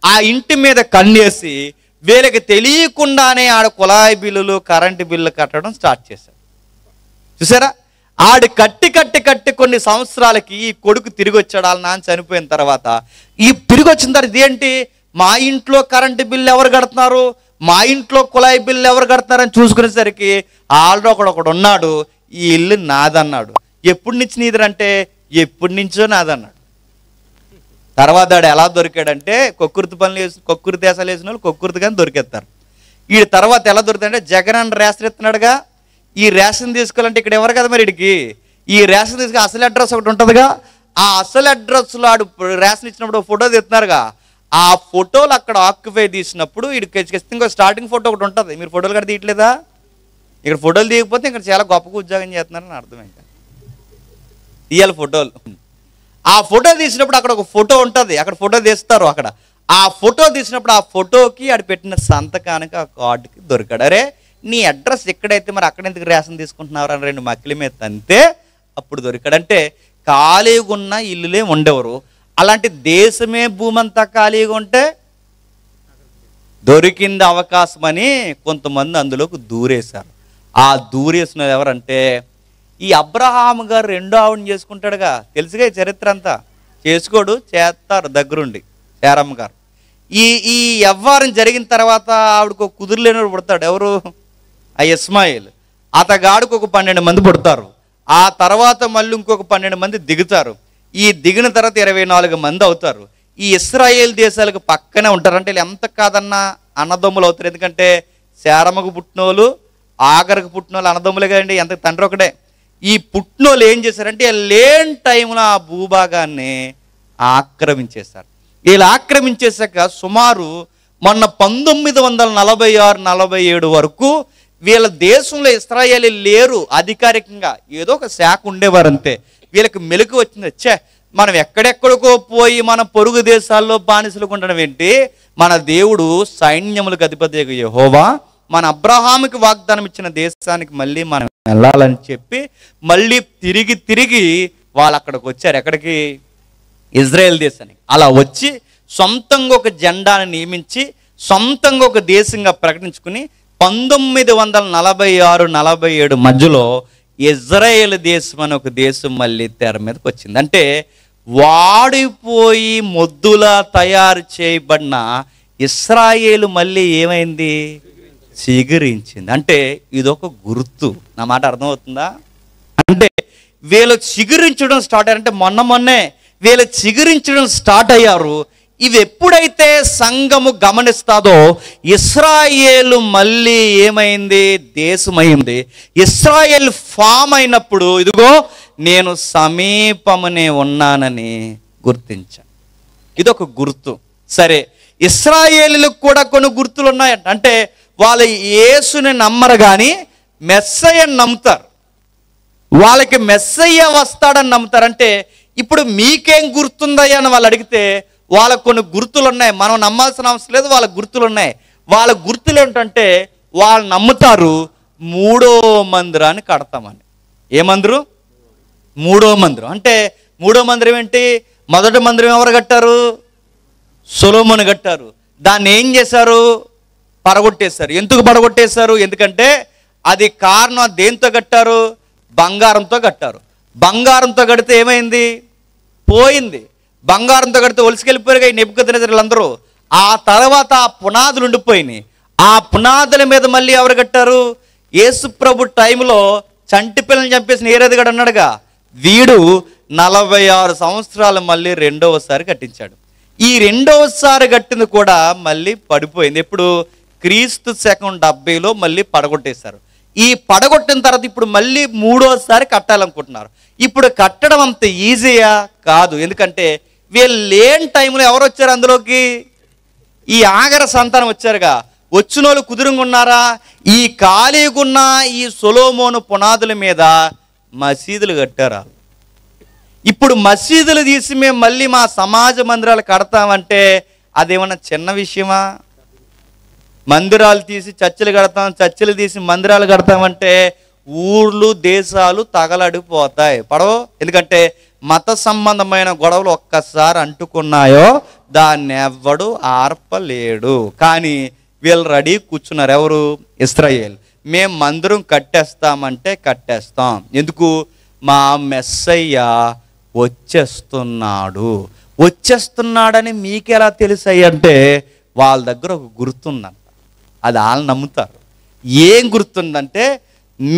ఆ ఇంటి మీద కన్నేసి వీళ్ళకి తెలియకుండానే ఆడ కుళాయి బిల్లులు కరెంటు బిల్లు కట్టడం స్టార్ట్ చేశాడు. చూసారా, ఆడు కట్టి కొన్ని సంవత్సరాలకి ఈ కొడుకు తిరిగి వచ్చాడు. వాళ్ళ నాన్న చనిపోయిన తర్వాత ఈ తిరిగి వచ్చిన తర్వాత ఇదేంటి, మా ఇంట్లో కరెంటు బిల్లు ఎవరు కడుతున్నారు, మా ఇంట్లో కుళాయి బిల్లు ఎవరు కడుతున్నారని చూసుకునేసరికి ఆల్రెడీ ఒకడు ఉన్నాడు, ఈ ఇల్లు నాదన్నాడు. ఎప్పటి నుంచి నీదంటే ఎప్పటి నుంచో నాదన్నాడు. తర్వాత ఆడు ఎలా దొరికాడంటే కొక్కుర్తి దేశాలు వేసిన వాళ్ళు కొక్కుర్తిగానే దొరికేస్తారు. ఈ తర్వాత ఎలా దొరుకుతాడంటే జగన్ అని రేషన్ ఇస్తున్నాడుగా, ఈ రేషన్ తీసుకోవాలంటే ఇక్కడ ఎవరు కదా మరి వీడికి, ఈ రేషన్ తీసుకుని అసలు అడ్రస్ ఒకటి ఉంటుందిగా, ఆ అసలు అడ్రస్లో ఆడు రేషన్ ఇచ్చినప్పుడు ఫోటో తీస్తున్నారుగా, ఆ ఫోటోలు అక్కడ ఆక్యుపై తీసినప్పుడు వీడికి ఇంకో స్టార్టింగ్ ఫోటో ఒకటి ఉంటుంది. మీరు ఫోటోలు కూడా తీయట్లేదా, ఇక్కడ ఫోటోలు తీయకపోతే ఇక్కడ చాలా గొప్పగా ఉద్యోగం చేస్తున్నారని అర్థం. ఇంకా తీయాలి ఫోటోలు. ఆ ఫోటో తీసినప్పుడు అక్కడ ఒక ఫోటో ఉంటుంది, అక్కడ ఫోటో తీస్తారు. అక్కడ ఆ ఫోటో తీసినప్పుడు ఆ ఫోటోకి ఆడు పెట్టిన సంతకానికి ఆ కార్డుకి దొరికాడు. అరే నీ అడ్రస్ ఎక్కడైతే మరి అక్కడ ఎందుకు రేషన్ తీసుకుంటున్నారు అని 2 మక్కిల మీద తంతే అప్పుడు దొరికాడు. అంటే ఖాళీగా ఉన్న ఇల్లులే ఉండేవారు. అలాంటి దేశమే భూమి అంతా ఖాళీగా ఉంటే దొరికింది అవకాశం అని కొంతమంది అందులోకి దూరేశారు. ఆ దూరేసిన ఎవరంటే ఈ అబ్రహాము గారు రెండో ఆవిడని చేసుకుంటాడుగా, తెలుసుగా ఈ చరిత్ర అంతా. చేసుకోడు, చేస్తారు దగ్గరుండి శారమ్మ గారు. ఈ వ్యవహారం జరిగిన తర్వాత ఆవిడకు కుదురులేని పుడతాడు. ఎవరు, ఆ ఇస్మాయిల్. అతగాడికి ఒక 12 మంది పుడతారు. ఆ తర్వాత మళ్ళీ ఇంకొక 12 మంది దిగుతారు. ఈ దిగిన తర్వాత 24 మంది అవుతారు. ఈ ఇశ్రాయేల్ దేశాలకు పక్కనే ఉంటారు. అంటే ఎంత కాదన్నా అన్నదమ్ములు అవుతారు. ఎందుకంటే శారమ్మకు పుట్టినోళ్ళు ఆగరకు పుట్టినోళ్ళు అన్నదమ్ములే కదండి, ఎంత తండ్రి ఒకడే. ఈ పుట్టినోళ్ళు ఏం చేశారంటే లేని టైంలో ఆ భూభాగాన్ని ఆక్రమించేశారు. వీళ్ళు ఆక్రమించేశాక సుమారు మొన్న 1946-47 వరకు వీళ్ళ దేశంలో ఇశ్రాయేలు లేరు అధికారికంగా, ఏదో ఒక శాఖ ఉండేవారు అంతే. వీళ్ళకి మెలకు వచ్చింది, వచ్చే మనం ఎక్కడెక్కడికో పోయి మన పొరుగు దేశాల్లో బానిసలకు ఉండడం ఏంటి, మన దేవుడు సైన్యములకు అధిపతి యెహోవా మన అబ్రహాముకి వాగ్దానం ఇచ్చిన దేశానికి మళ్ళీ మనం వెళ్ళాలని చెప్పి మళ్ళీ తిరిగి వాళ్ళు అక్కడికి వచ్చారు. ఎక్కడికి, ఇజ్రాయెల్ దేశానికి. అలా వచ్చి సొంతంగా ఒక జెండాను నియమించి సొంతంగా ఒక దేశంగా ప్రకటించుకుని 1946-47 మధ్యలో ఇజ్రాయేల్ దేశం అని ఒక దేశం మళ్ళీ తెర మీదకి వచ్చింది. అంటే వాడిపోయి మొద్దులా తయారు చేయబడిన ఇశ్రాయేలు మళ్ళీ ఏమైంది, చిగురించింది. అంటే ఇదొక గుర్తు. నా మాట అర్థమవుతుందా? అంటే వీళ్ళు చిగురించడం స్టార్ట్ అయ్యారంటే మొన్నే వీళ్ళు చిగురించడం స్టార్ట్ అయ్యారు. ఇవి ఎప్పుడైతే సంఘము గమనిస్తాదో ఇశ్రాయేలు మళ్ళీ ఏమైంది, దేశమైంది. ఇశ్రాయేల్ ఫామ్ అయినప్పుడు ఇదిగో నేను సమీపమునే ఉన్నానని గుర్తించాను. ఇదొక గుర్తు. సరే, ఇశ్రాయేలులకు కూడా కొన్ని గుర్తులు ఉన్నాయి. అంటే వాళ్ళు యేసుని నమ్మరు కానీ మెస్సయ్యని నమ్ముతారు. వాళ్ళకి మెస్సయ్య వస్తాడని నమ్ముతారు. అంటే ఇప్పుడు మీకేం గుర్తుందయ్యా అని వాళ్ళు అడిగితే వాళ్ళకు కొన్ని గుర్తులు ఉన్నాయి. మనం నమ్మాల్సిన అవసరం లేదు, వాళ్ళ గుర్తులు ఉన్నాయి. వాళ్ళ గుర్తులు ఏంటంటే వాళ్ళు నమ్ముతారు 3వ మందిరాన్ని కడతామని. ఏ మందిరం? 3వ మందిరం. అంటే 3వ మందిరం ఏంటి? మొదటి మందిరం ఎవరు కట్టారు? సొలొమోను కట్టారు. దాన్ని ఏం చేశారు? పడగొట్టేశారు. ఎందుకు పడగొట్టేశారు? ఎందుకంటే అది కారణం దేంతో కట్టారు? బంగారంతో కట్టారు. బంగారంతో కడితే ఏమైంది? పోయింది. బంగారంతో కడితే ఒలిసికెళ్ళిపోయారుగా ఈ నెబుకద్నెజరులందరూ. ఆ తర్వాత ఆ పునాదులు ఉండిపోయినాయి. ఆ పునాదుల మీద మళ్ళీ ఎవరు కట్టారు? యేసు ప్రభు టైంలో చంటి పిల్లల్ని చంపేసిన ఏరేదిగాడు అన్నాడుగా, వీడు 46 సంవత్సరాలు మళ్ళీ రెండవసారి కట్టించాడు. ఈ రెండవసారి కట్టింది కూడా మళ్ళీ పడిపోయింది. ఎప్పుడు? క్రీస్తు శకం 70లో మళ్ళీ పడగొట్టేశారు. ఈ పడగొట్టిన తర్వాత ఇప్పుడు మళ్ళీ 3వసారి కట్టాలనుకుంటున్నారు. ఇప్పుడు కట్టడం అంత ఈజీయా? కాదు. ఎందుకంటే వీళ్ళు లేని టైంలో ఎవరు వచ్చారు అందులోకి? ఈ ఆగర సంతానం వచ్చారుగా. వచ్చినోళ్ళు కుదురుగా ఉన్నారా? ఈ ఖాళీగున్న ఈ సొలొమోను పునాదుల మీద మసీదులు కట్టారా? ఇప్పుడు మసీదులు తీసి మేము మళ్ళీ మా సమాజ మందిరాలు కడతామంటే అదేమన్నా చిన్న విషయమా? మందిరాలు తీసి చర్చిలు కడతాం, చర్చిలు తీసి మందిరాలు కడతామంటే ఊర్లు దేశాలు తగలడిపోతాయి, పడవు. ఎందుకంటే మత సంబంధమైన గొడవలు ఒక్కసారి అంటుకున్నాయో దాన్ని ఎవ్వడు ఆర్పలేడు. కానీ వీళ్ళు రెడీ కూర్చున్నారు. ఎవరు? ఇశ్రాయేల్. మేము మందిరం కట్టేస్తామంటే కట్టేస్తాం. ఎందుకు? మా మెస్సయ్య వచ్చేస్తున్నాడని మీకెలా తెలుసాయి అంటే వాళ్ళ దగ్గర ఒక గుర్తుందంట. అది వాళ్ళు నమ్ముతారు. ఏం గుర్తుందంటే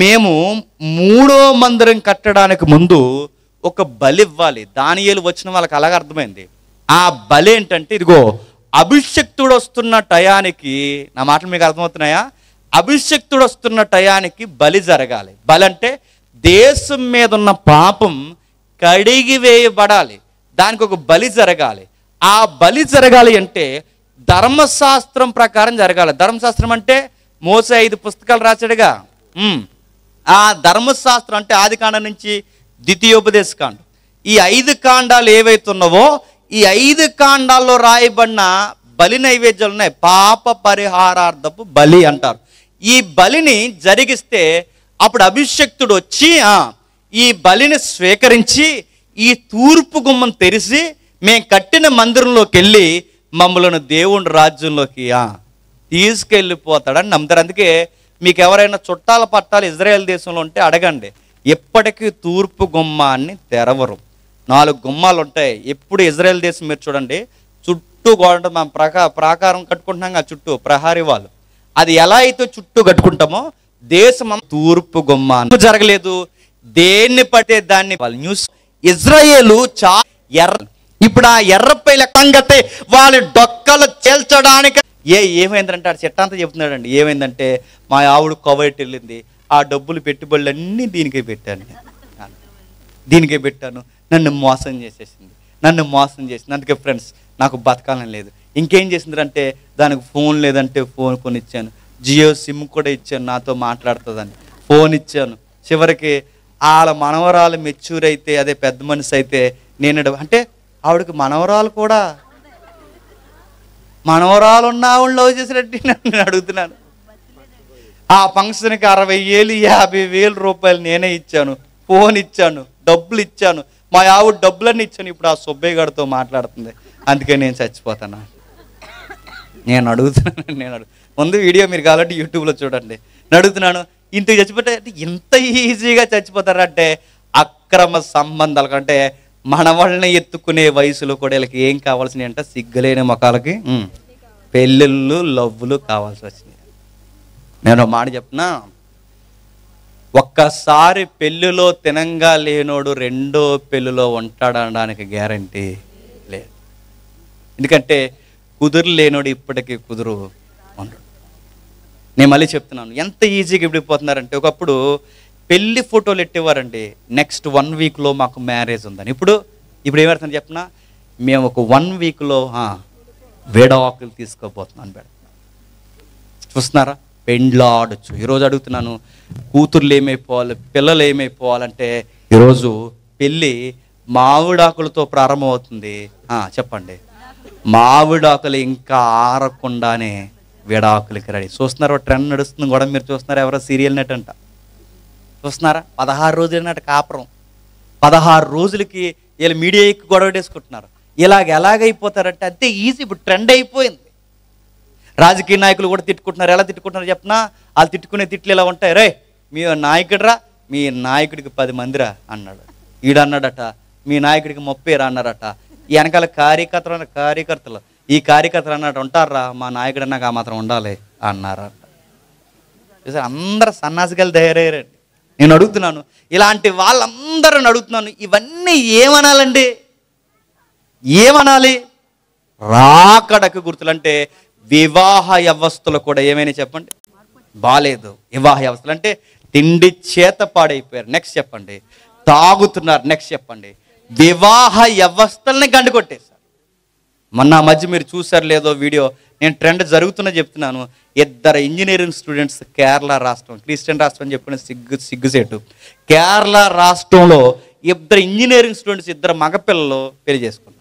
మేము 3వ మందిరం కట్టడానికి ముందు ఒక బలి ఇవ్వాలి. దానియేలు వచ్చిన వాళ్ళకి అలాగ అర్థమైంది. ఆ బలి ఏంటంటే ఇదిగో అభిషక్తుడు వస్తున్న టయానికి, నా మాటలు మీకు అర్థమవుతున్నాయా? అభిషక్తుడు వస్తున్న టయానికి బలి జరగాలి. బలి అంటే దేశం మీద ఉన్న పాపం కడిగి వేయబడాలి. దానికి ఒక బలి జరగాలి. ఆ బలి జరగాలి అంటే ధర్మశాస్త్రం ప్రకారం జరగాలి. ధర్మశాస్త్రం అంటే మోసే 5 పుస్తకాలు రాశాడుగా. ఆ ధర్మశాస్త్రం అంటే ఆదికాండం నుంచి ద్వితీయోపదేశ కాండం, ఈ 5 కాండాలు ఏవైతే ఉన్నావో ఈ 5 కాండాల్లో రాయబడిన బలి నైవేద్యాలు ఉన్నాయి. పాప పరిహారార్థపు బలి అంటారు. ఈ బలిని జరిగిస్తే అప్పుడు అభిషక్తుడు వచ్చి ఈ బలిని స్వీకరించి ఈ తూర్పు గుమ్మం తెరిచి మేము కట్టిన మందిరంలోకి వెళ్ళి మమ్మల్ని దేవుని రాజ్యంలోకి తీసుకెళ్ళిపోతాడని నమ్ముతారు. అందుకే మీకు ఎవరైనా చుట్టాల పట్టాలు ఇజ్రాయెల్ దేశంలో ఉంటే అడగండి, ఎప్పటికీ తూర్పు గుమ్మాన్ని తెరవరు. 4 గుమ్మాలు ఉంటాయి. ఎప్పుడు ఇజ్రాయెల్ దేశం మీరు చూడండి, చుట్టూ గోడ మనం ప్రాకారం కట్టుకుంటున్నాం కదా, చుట్టూ ప్రహారీ వాళ్ళు. అది ఎలా అయితే చుట్టూ కట్టుకుంటామో దేశం తూర్పు గుమ్మాన్ని జరగలేదు. దేన్ని పట్టే దాన్ని న్యూస్ ఇజ్రాయేలు ఎర్ర. ఇప్పుడు ఆ ఎర్రపై లెక్కంగతే వాళ్ళ డొక్కలు చేల్చడానికి ఏమైందంటే ఆ చెట్టంతా చెప్తున్నాడండి. ఏమైందంటే మా ఆవిడ కోవైట్ వెళ్ళింది, ఆ డబ్బులు పెట్టుబడులు అన్నీ దీనికే పెట్టాను, నన్ను మోసం చేసేసింది. అందుకే ఫ్రెండ్స్ నాకు బతకాలని లేదు. ఇంకేం చేసిందంటే దానికి ఫోన్ లేదంటే ఫోన్ కొనిచ్చాను, జియో సిమ్ కూడా ఇచ్చాను, నాతో మాట్లాడుతుందని ఫోన్ ఇచ్చాను. చివరికి వాళ్ళ మనవరాలు మెచ్యూర్ అయితే, అదే పెద్ద మనిషి అయితే నేను అంటే ఆవిడకి మనవరాలు ఉన్న ఆవిడ లవ్ చేసినట్టు నేను అడుగుతున్నాను. ఆ ఫంక్షన్కి 60,000 50,000 రూపాయలు నేనే ఇచ్చాను, ఫోన్ ఇచ్చాను, డబ్బులు ఇచ్చాను, మా ఆవిడ డబ్బులన్నీ ఇచ్చాను. ఇప్పుడు ఆ సుబ్బయ్య గారితో మాట్లాడుతుంది. అందుకే నేను చచ్చిపోతాను. నేను అడుగుతున్నాను. ముందు వీడియో మీరు కావాలంటే యూట్యూబ్లో చూడండి. నేను అడుగుతున్నాను, ఇంతకు చచ్చిపోతే ఇంత ఈజీగా చచ్చిపోతారంటే అక్రమ సంబంధాలు కంటే మనవాళ్ళని ఎత్తుకునే వయసులో కూడా వీళ్ళకి ఏం కావాల్సినవి అంటే సిగ్గులేని మొఖాలకి పెళ్ళిళ్ళు లవ్వులు కావాల్సి వచ్చినాయి. నేను మాట చెప్తున్నా, ఒక్కసారి పెళ్ళిలో తినంగా లేనోడు రెండో పెళ్ళిలో ఉంటాడనడానికి గ్యారంటీ లేదు. ఎందుకంటే కుదురు లేనోడు ఇప్పటికీ కుదురు ఉండడు. నేను మళ్ళీ చెప్తున్నాను, ఎంత ఈజీగా విడిపోతున్నారంటే ఒకప్పుడు పెళ్లి ఫోటోలు ఎట్టేవారండి, నెక్స్ట్ 1 వీక్లో మాకు మ్యారేజ్ ఉందని. ఇప్పుడు ఏమవుతుంది చెప్పినా, మేము ఒక 1 వీక్లో వేడాకులు తీసుకోబోతున్నాను. చూస్తున్నారా, పెండ్లాడచ్చు. ఈరోజు అడుగుతున్నాను, కూతుర్లు ఏమైపోవాలి, పిల్లలు ఏమైపోవాలంటే ఈరోజు పెళ్ళి మామిడాకులతో ప్రారంభమవుతుంది. చెప్పండి, మామిడాకులు ఇంకా ఆరకుండానే విడాకులకి రెడీ. చూస్తున్నారా, ట్రెండ్ నడుస్తుంది కూడా. మీరు చూస్తున్నారా, ఎవరో సీరియల్ నెట్ అంట చూస్తున్నారా, 16 రోజుల నాటి కాపురం, 16 రోజులకి వీళ్ళు మీడియా ఎక్కి గొడవ వేసుకుంటున్నారు. ఎలాగైపోతారంటే అంతే ఈజీ. ఇప్పుడు ట్రెండ్ అయిపోయింది. రాజకీయ నాయకులు కూడా తిట్టుకుంటున్నారు. ఎలా తిట్టుకుంటున్నారు చెప్పినా, వాళ్ళు తిట్టుకునే తిట్లు ఇలా ఉంటాయి. రే మీ నాయకుడురా, మీ నాయకుడికి 10 మందిరా అన్నాడు. ఈడన్నాడట, మీ నాయకుడికి 30 అన్నారట. ఈ వెనకాల కార్యకర్తలు ఈ కార్యకర్తలు అన్నట్టు ఉంటారా, మా నాయకుడు అన్నాక ఆ మాత్రం ఉండాలి అన్నారట. అందరు సన్నాసికలు తయారయ్యారండి. నేను అడుగుతున్నాను, ఇలాంటి వాళ్ళందరూ అడుగుతున్నాను, ఇవన్నీ ఏమనాలండి? ఏమనాలి? రాకడకు గుర్తులు. అంటే వివాహ వ్యవస్థలు కూడా ఏమైనా చెప్పండి, బాలేదు. వివాహ వ్యవస్థలు అంటే తిండి చేత పాడైపోయారు. నెక్స్ట్ చెప్పండి, తాగుతున్నారు. నెక్స్ట్ చెప్పండి, వివాహ వ్యవస్థల్ని గండి కొట్టేశారు. మొన్న మధ్య మీరు చూసారు లేదో వీడియో, నేను ట్రెండ్ జరుగుతున్నా చెప్తున్నాను. ఇద్దరు ఇంజనీరింగ్ స్టూడెంట్స్ కేరళ రాష్ట్రం, క్రిస్టియన్ రాష్ట్రం అని చెప్పుకునే సిగ్గుసేటు, కేరళ రాష్ట్రంలో ఇద్దరు ఇంజనీరింగ్ స్టూడెంట్స్, ఇద్దరు మగపిల్లలు పెళ్లి చేసుకున్నారు.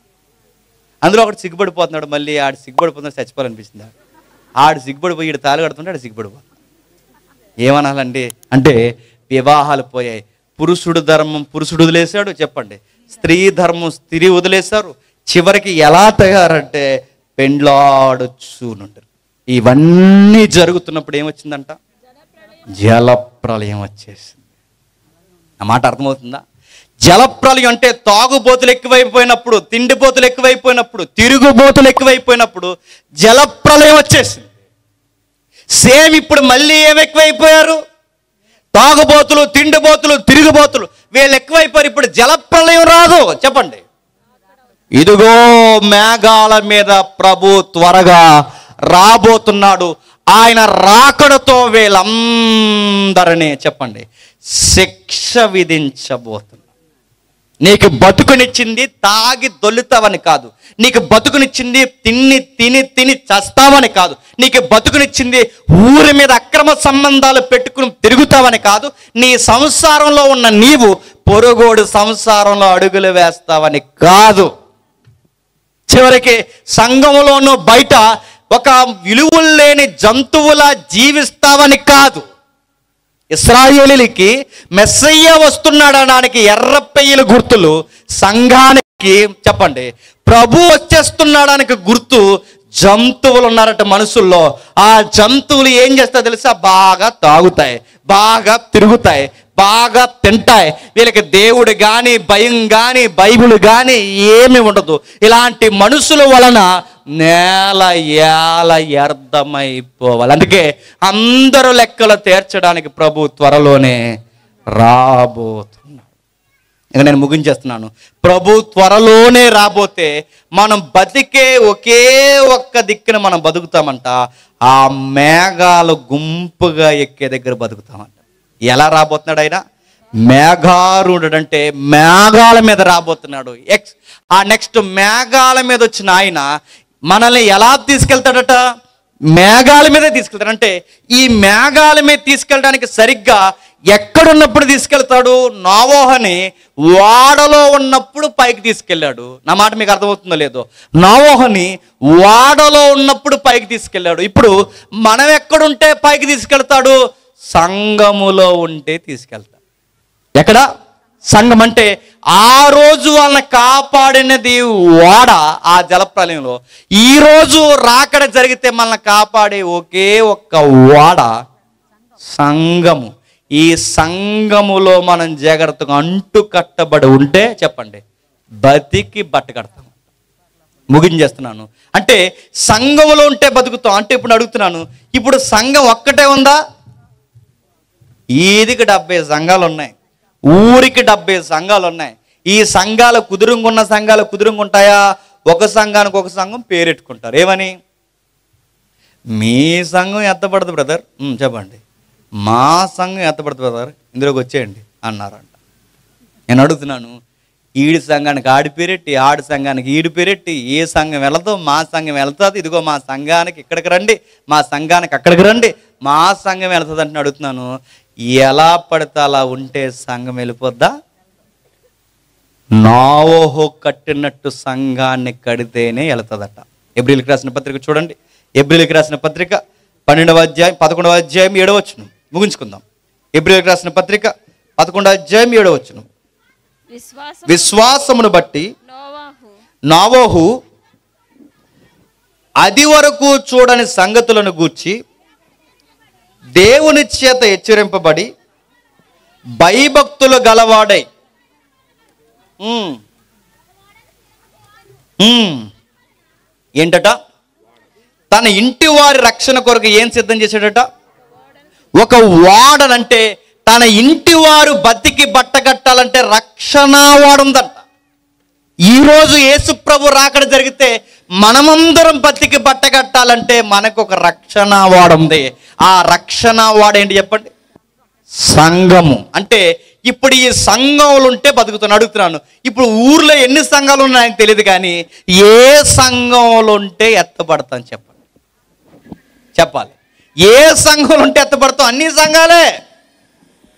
అందులో ఒకటి సిగ్గుపడిపోతున్నాడు, మళ్ళీ ఆడు సిగ్గుపడిపోతున్నాడు, చచ్చిపోవాలనిపిస్తుంది. ఆడు సిగ్గుపడిపోయి ఈడు తాళి కడుతుంటే ఆడు సిగ్గుపడిపోతున్నాడు. ఏమనాలండి అంటే వివాహాలు పోయాయి. పురుషుడు ధర్మం పురుషుడు వదిలేశాడు, చెప్పండి. స్త్రీ ధర్మం స్త్రీ వదిలేశారు. చివరికి ఎలా తయారంటే పెండ్లాడుచునుంటారు. ఇవన్నీ జరుగుతున్నప్పుడు ఏమొచ్చిందంట? జలప్రళయం వచ్చేసింది. ఆ మాట అర్థమవుతుందా? జలప్రళయం అంటే తాగుబోతులు ఎక్కువైపోయినప్పుడు, తిండిపోతులు ఎక్కువైపోయినప్పుడు, తిరుగుబోతులు ఎక్కువైపోయినప్పుడు జలప్రళయం వచ్చేసింది. సేమ్ ఇప్పుడు మళ్ళీ ఏమి ఎక్కువైపోయారు? తాగుబోతులు, తిండిబోతులు, తిరుగుబోతులు వీళ్ళు ఎక్కువైపోయారు. ఇప్పుడు జలప్రళయం రాదు, చెప్పండి. ఇదిగో మేఘాల మీద ప్రభు త్వరగా రాబోతున్నాడు. ఆయన రాకడతో వీళ్ళందరినీ, చెప్పండి, శిక్ష విధించబోతున్నాడు. నీకు బతుకునిచ్చింది తాగి దొల్లుతావని కాదు, నీకు బతుకునిచ్చింది తిని తిని తిని చస్తావని కాదు, నీకు బతుకునిచ్చింది ఊరి మీద అక్రమ సంబంధాలు పెట్టుకుని తిరుగుతావని కాదు, నీ సంసారంలో ఉన్న నీవు పొరుగోడు సంసారంలో అడుగులు వేస్తావని కాదు, చివరికి సంఘంలోనూ బయట ఒక విలువలు లేని జంతువులా జీవిస్తావని కాదు. ఇశ్రాయేలీలకి మెస్సయ్య వస్తున్నాడనడానికి ఎర్ర పెయ్యల గుర్తులు, సంఘానికి, చెప్పండి, ప్రభు వచ్చేస్తున్నాడానికి గుర్తు జంతువులు ఉన్నారట మనుషుల్లో. ఆ జంతువులు ఏం చేస్తాయో తెలుసా? బాగా తాగుతాయి, బాగా తిరుగుతాయి, బాగా తింటాయి. వీళ్ళకి దేవుడు కానీ భయం కానీ బైబిల్ కానీ ఏమి ఉండదు. ఇలాంటి మనుషుల వలన నేల ఏల వ్యర్థమైపోవాలి. అందుకే అందరూ లెక్కలు తీర్చడానికి ప్రభు త్వరలోనే రాబోతున్నాడు. ఇక నేను ముగించేస్తున్నాను. ప్రభు త్వరలోనే రాబోతే మనం బతికే ఒకే ఒక్క దిక్కున మనం బతుకుతామంట. ఆ మేఘాలు గుంపుగా ఎక్కే దగ్గర బతుకుతామంట. ఎలా రాబోతున్నాడు ఆయన? మేఘారుడు అంటే మేఘాల మీద రాబోతున్నాడు. ఆ నెక్స్ట్ మేఘాల మీద వచ్చిన ఆయన మనల్ని ఎలా తీసుకెళ్తాడట? మేఘాల మీదే తీసుకెళ్తాడు. అంటే ఈ మేఘాల మీద తీసుకెళ్ళడానికి సరిగ్గా ఎక్కడున్నప్పుడు తీసుకెళ్తాడు? నోవహుని ఓడలో ఉన్నప్పుడు పైకి తీసుకెళ్ళాడు. నా మాట మీకు అర్థమవుతుందో లేదో? నోవహుని ఓడలో ఉన్నప్పుడు పైకి తీసుకెళ్ళాడు. ఇప్పుడు మనం ఎక్కడుంటే పైకి తీసుకెళ్తాడు? సంఘములో ఉంటే తీసుకెళ్తాడు. ఎక్కడ? సంఘం అంటే ఆ రోజు వాళ్ళని కాపాడినది ఓడ ఆ జలప్రలయంలో. ఈరోజు రాకడ జరిగితే మనల్ని కాపాడే ఒకే ఒక్క ఓడ సంఘము. ఈ సంఘములో మనం జాగ్రత్తగా అంటు కట్టబడి ఉంటే, చెప్పండి, బతికి బట్ట కడతాం. ముగించేస్తున్నాను. అంటే సంఘములో ఉంటే బతుకుతాం. అంటే ఇప్పుడు అడుగుతున్నాను, ఇప్పుడు సంఘం ఒక్కటే ఉందా? ఈదికి 70 సంఘాలు ఉన్నాయి, ఊరికి 70 సంఘాలు ఉన్నాయి. ఈ సంఘాలు కుదురుంగున్న సంఘాలు కుదురుంగుంటాయా? ఒక సంఘానికి ఒక సంఘం పేరెట్టుకుంటారు. ఏమని? మీ సంఘం ఎత్తపడదు బ్రదర్. చెప్పండి. మా సంఘం ఎత్తపడుతుంది బ్రదర్, ఇందులోకి వచ్చేయండి అన్నారంట. నేను అడుగుతున్నాను, ఈడి సంఘానికి ఆడి పేరెట్టి, ఆడి సంఘానికి ఈడి పేరెట్టి, ఏ సంఘం వెళదో మా సంఘం వెళ్తుంది. ఇదిగో మా సంఘానికి ఇక్కడికి రండి, మా సంఘానికి అక్కడికి రండి, మా సంఘం వెళ్తుంది అంటే అడుగుతున్నాను, ఎలా పడితే అలా ఉంటే సంఘం వెళ్ళిపోద్దా? నోవహు కట్టినట్టు సంఘాన్ని కడితేనే వెళుతుందట. ఎబ్రీయులకు రాసిన పత్రిక చూడండి. ఎబ్రీయులకు రాసిన పత్రిక 12వ అధ్యాయం 11వ అధ్యాయం 7వ వచనం. ముగించుకుందాం. ఎబ్రీయులకు రాసిన పత్రిక 11వ అధ్యాయం 7వ వచనం. విశ్వాసమును బట్టి నోవహు అది వరకు చూడని సంగతులను గూర్చి దేవుని చేత హెచ్చరింపబడి భయభక్తులు గలవాడై ఏంటట? తన ఇంటి వారి రక్షణ కొరకు ఏం సిద్ధం చేశాడట? ఒక వాడనంటే తన ఇంటి వారు బతికి బట్టగట్టాలంటే రక్షణ వాడుందంట. ఈరోజు యేసు ప్రభు రాకడ జరిగితే మనమందరం బతికి బట్టగట్టాలంటే మనకు ఒక రక్షణ వాడుంది. ఆ రక్షణ వాడేంటి చెప్పండి? సంఘము. అంటే ఇప్పుడు ఈ సంఘములు ఉంటే బతుకుతాను. అడుగుతున్నాను, ఇప్పుడు ఊర్లో ఎన్ని సంఘాలు ఉన్నాయని తెలియదు, కానీ ఏ సంఘంలో ఉంటే ఎత్తపడతాను చెప్పండి? చెప్పాలి. ఏ సంఘం ఉంటే ఎత్తపడతాం? అన్ని సంఘాలే.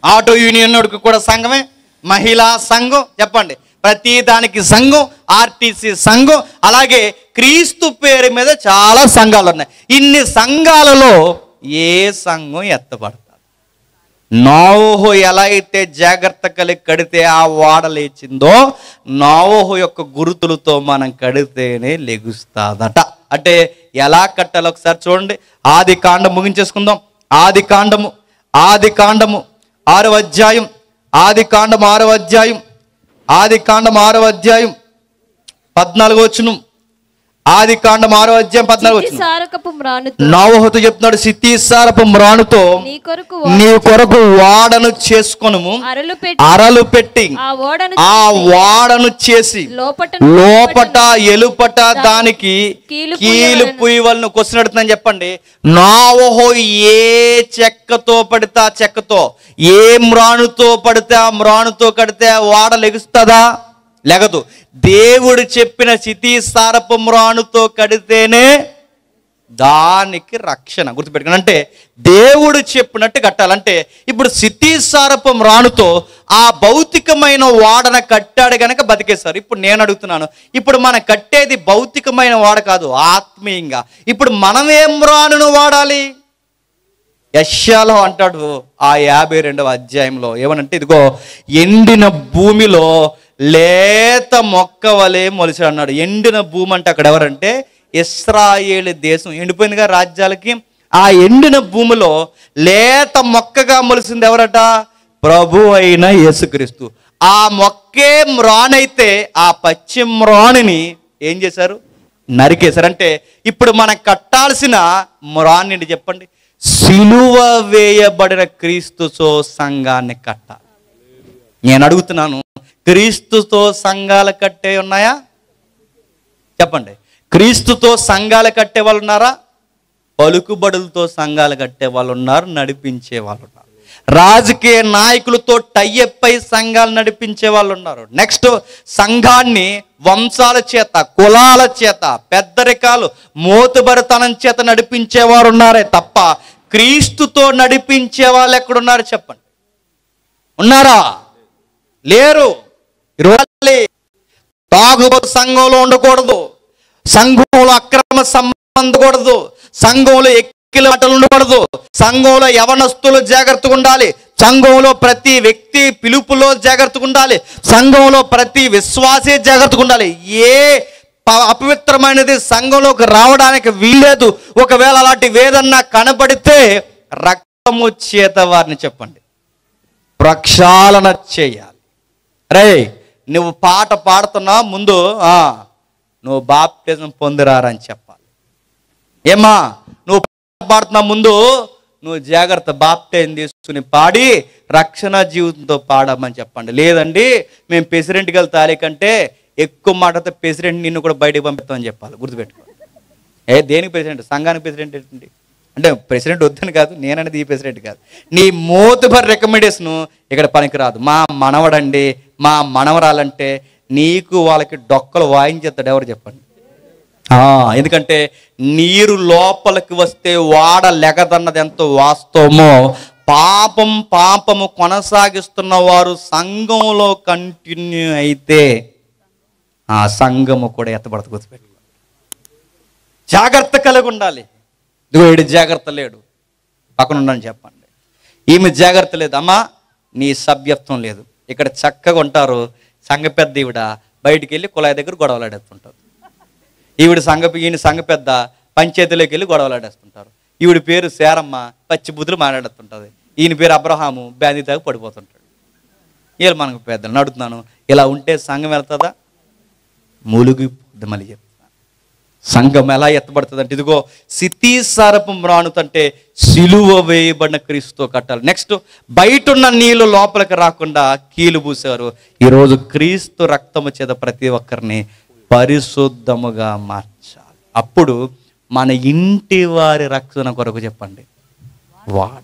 ఆటో యూనియన్ కూడా సంఘమే, మహిళా సంఘం, చెప్పండి, ప్రతి దానికి సంఘం, ఆర్టీసీ సంఘం, అలాగే క్రీస్తు పేరు మీద చాలా సంఘాలు ఉన్నాయి. ఇన్ని సంఘాలలో ఏ సంఘం ఎత్తపడతారు? నోవహు ఎలా అయితే జాగ్రత్త కలిగి కడితే ఆ ఓడ లేచిందో, నోవహు యొక్క గురుతులతో మనం కడితేనే లెగుస్తాదట. అంటే ఎలా కట్టాలో ఒకసారి చూడండి. ఆది కాండం ముగించేసుకుందాం. ఆది కాండము 6వ అధ్యాయం, ఆది కాండం 6వ అధ్యాయం, ఆది కాండం 6వ అధ్యాయం 14వ వచనం. ఆది కాండం 6వ అధ్యాయం 14వ వచనం. నోవహుతో చెప్తున్నాడు, సితీసారపు మ్రానుతో నీ కొరకు ఓడను చేసుకొనుము, అరలు పెట్టి ఆ ఓడను చేసి లోపట ఎలుపట దానికి కీలు పుయ్యవలను. క్వశ్చన్ అడుగుతుందని చెప్పండి. నోవహు ఏ చెక్కతో పడితే ఆ చెక్కతో, ఏ మ్రానుతో పడితే ఆ మ్రానుతో కడితే ఓడ లెగుస్తుందా? లేగదు. దేవుడు చెప్పిన సితీసారపు మ్రానుతో కడితేనే దానికి రక్షణ. గుర్తుపెట్టుకుని, అంటే దేవుడు చెప్పినట్టు కట్టాలంటే ఇప్పుడు సితీసారపు మ్రానుతో ఆ భౌతికమైన ఓడన కట్టాడు గనక బతికేశారు. ఇప్పుడు నేను అడుగుతున్నాను, ఇప్పుడు మనం కట్టేది భౌతికమైన ఓడ కాదు, ఆత్మీయంగా. ఇప్పుడు మనం ఏం మ్రానును వాడాలి? యెషయాలో అంటాడు ఆ 52వ అధ్యాయంలో ఏమనంటే, ఇదిగో ఎండిన భూమిలో లేత మొక్క వలె మొలిచాడు అన్నాడు. ఎండిన భూమి అంటే అక్కడ ఎవరంటే ఇశ్రాయేలు దేశం. ఎండిపోయిందిగా రాజ్యాలకి. ఆ ఎండిన భూమిలో లేత మొక్కగా మొలిసింది ఎవరట? ప్రభు అయిన యేసుక్రీస్తు. ఆ మొక్కే మ్రానైతే ఆ పచ్చి మ్రానుని ఏం చేశారు? నరికేశారు. అంటే ఇప్పుడు మనం కట్టాల్సిన మ్రాన్ ఏంటి చెప్పండి? సిలువ వేయబడిన క్రీస్తుతో సంఘాన్ని కట్టాలి. నేను అడుగుతున్నాను, క్రీస్తుతో సంఘాలు కట్టే ఉన్నాయా? చెప్పండి. క్రీస్తుతో సంఘాలు కట్టే వాళ్ళు ఉన్నారా? పలుకుబడులతో సంఘాలు కట్టే వాళ్ళు ఉన్నారు, నడిపించే వాళ్ళు ఉన్నారు. రాజకీయ నాయకులతో టైఅప్ అయి సంఘాలు నడిపించే వాళ్ళు ఉన్నారు. నెక్స్ట్, సంఘాన్ని వంశాల చేత, కులాల చేత, పెద్దరికాలు, మోతుబరితనం చేత నడిపించేవారు ఉన్నారే తప్ప క్రీస్తుతో నడిపించే వాళ్ళు ఎక్కడున్నారు చెప్పండి? ఉన్నారా? లేరు. తాగుబోతు సంఘంలో ఉండకూడదు, సంఘంలో అక్రమ సంబంధం ఉండకూడదు, సంఘంలో ఎక్కిల మాటలు ఉండకూడదు, సంఘంలో యవనస్తులు జాగ్రత్తగా ఉండాలి, సంఘంలో ప్రతి వ్యక్తి పిలుపులో జాగ్రత్తగా ఉండాలి, సంఘంలో ప్రతి విశ్వాసే జాగ్రత్తగా ఉండాలి. ఏ అపవిత్రమైనది సంఘంలోకి రావడానికి వీల్లేదు. ఒకవేళ అలాంటి వేదన కనబడితే రక్తము చేత వారిని చెప్పండి ప్రక్షాళన చేయాలి. రే, నువ్వు పాట పాడుతున్నా ముందు నువ్వు బాప్టిజం పొందిరారని చెప్పాలి. ఏమా, నువ్వు పాట పాడుతున్నా ముందు నువ్వు జాగ్రత్త బాప్టిజం తీసుకుని పాడి రక్షణ జీవితంతో పాడమని చెప్పండి. లేదండి మేము ప్రెసిడెంట్కి వెళ్తాలి కంటే ఎక్కువ మాటతో ప్రెసిడెంట్ నిన్ను కూడా బయటకు పంపిస్తామని చెప్పాలి. గుర్తుపెట్టుకో. దేనికి ప్రెసిడెంట్? సంఘానికి ప్రెసిడెంట్ ఏంటండి? అంటే ప్రెసిడెంట్ వద్దని కాదు, నేననేది ఈ ప్రెసిడెంట్ కాదు. నీ మోతుబర్ రికమెండేషను ఇక్కడ పనికిరాదు. మా మనవడండి, మా మనవరాలంటే నీకు వాళ్ళకి డొక్కలు వాయించేస్తాడు ఎవరు చెప్పండి? ఎందుకంటే నీరు లోపలికి వస్తే వాడ లెగదన్నది ఎంతో వాస్తవమో, పాపము కొనసాగిస్తున్న వారు సంఘంలో కంటిన్యూ అయితే ఆ సంఘము కూడా ఎత్తబడత. గుర్తుపెట్టు, జాగ్రత్త కలిగి ఉండాలి. ఇదిగో వీడు జాగ్రత్త లేడు, పక్కన ఉండని చెప్పండి. ఈమె జాగ్రత్త లేదు, అమ్మా నీ సభ్యత్వం లేదు. ఇక్కడ చక్కగా ఉంటారు. సంఘ పెద్ద ఈవిడ బయటికి వెళ్ళి కుళాయి దగ్గర గొడవలాడేస్తుంటారు. ఈవిడ ఈయన సంఘ పెద్ద పంచాయతీలోకి వెళ్ళి గొడవలాడేస్తుంటారు. ఈవిడ పేరు శారమ్మ పచ్చి బుద్ధులు మాట్లాడుతుంటుంది. ఈయన పేరు అబ్రహాము బ్యాంది తాగి పడిపోతుంటాడు. వీళ్ళు మనకు పెద్దలు అడుగుతున్నాను, ఇలా ఉంటే సంఘం వెళ్తుందా? మూలుగిపోద్ది. మళ్ళీ చెప్తున్నాను, సంఘం ఎలా ఎత్తబడుతుంది అంటే ఇదిగో సితీసారపు మ్రానుతంటే సిలువ వేయబడిన క్రీస్తుతో కట్టాలి. నెక్స్ట్, బయట ఉన్న నీళ్ళు లోపలికి రాకుండా కీలు పూసారు. ఈరోజు క్రీస్తు రక్తము చేత ప్రతి ఒక్కరిని పరిశుద్ధముగా మార్చాలి. అప్పుడు మన ఇంటి వారి రక్షణ కొరకు చెప్పండి వాడ.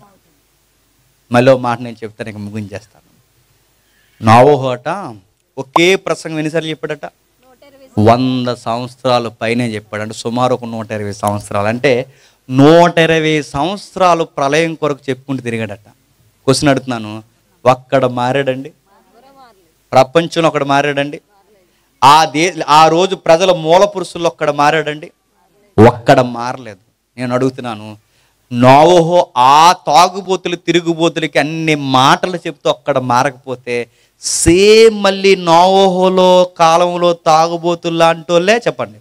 మళ్ళీ మాట నేను చెప్తాను, ఇక ముగించేస్తాను. నోవహు అట ఒకే ప్రసంగం ఎన్నిసార్లు చెప్పాడట? 100 సంవత్సరాలు పైనే చెప్పాడు. అంటే సుమారు ఒక 120 సంవత్సరాలు. అంటే 120 సంవత్సరాలు ప్రళయం కొరకు చెప్పుకుంటూ తిరిగాడట. క్వశ్చన్ అడుగుతున్నాను, ఒక్కడ మారాడండి? ప్రపంచంలో ఒకడు మారాడండి? ఆ రోజు ప్రజల మూల పురుషుల్లో ఒక్కడ మారాడండి? ఒక్కడ మారలేదు. నేను అడుగుతున్నాను, నోవహు ఆ తాగుబోతులు తిరుగుబోతులకి అన్ని మాటలు చెప్తూ ఒక్కడ మారకపోతే సేమ్ మళ్ళీ నోవహులో కాలంలో తాగుబోతులు లాంటి వాళ్ళే చెప్పండి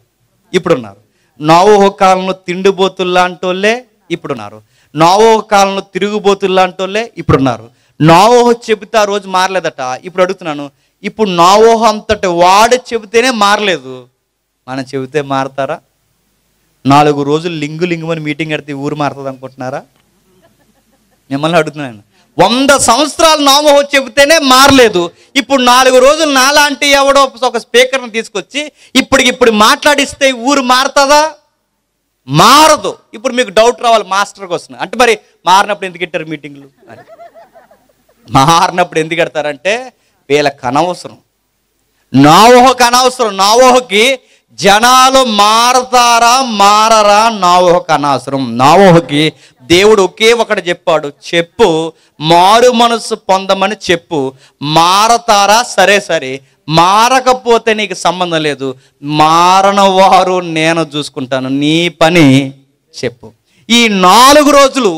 ఇప్పుడున్నారు. నోవహు కాలంలో తిండిబోతులు లాంటి వాళ్ళే ఇప్పుడున్నారు. నోవహు కాలంలో తిరుగుబోతులు లాంటి వాళ్ళే ఇప్పుడున్నారు. నోవహు చెబితే ఆ రోజు మారలేదట. ఇప్పుడు అడుగుతున్నాను, ఇప్పుడు నోవహు అంతటి వాడు చెబితేనే మారలేదు, మనం చెబితే మారతారా? 4 రోజులు లింగుమని మీటింగ్ పెడితే ఊరు మారుతుంది అనుకుంటున్నారా? మిమ్మల్ని అడుగుతున్నాను. 100 సంవత్సరాలు నోవహు చెబితేనే మారలేదు. ఇప్పుడు 4 రోజులు నాలాంటి ఎవడో ఒక స్పీకర్ని తీసుకొచ్చి ఇప్పుడు మాట్లాడిస్తే ఊరు మారుతుందా? మారదు. ఇప్పుడు మీకు డౌట్ రావాలి, మాస్టర్కి వస్తుంది అంటే మరి మారినప్పుడు ఎందుకు పెట్టారు మీటింగ్లు? మారినప్పుడు ఎందుకు పెడతారంటే వీళ్ళకి అనవసరం, నోవహుకి అనవసరం. నోవహుకి జనాలు మారతారా మారరా నోవహుకి అనవసరం. నోవహుకి దేవుడు ఒకే ఒకటి చెప్పాడు, చెప్పు మారు మనసు పొందమని చెప్పు. మారతారా? సరే, మారకపోతే నీకు సంబంధం లేదు, మారని వారు నేను చూసుకుంటాను, నీ పని చెప్పు. ఈ 4 రోజులు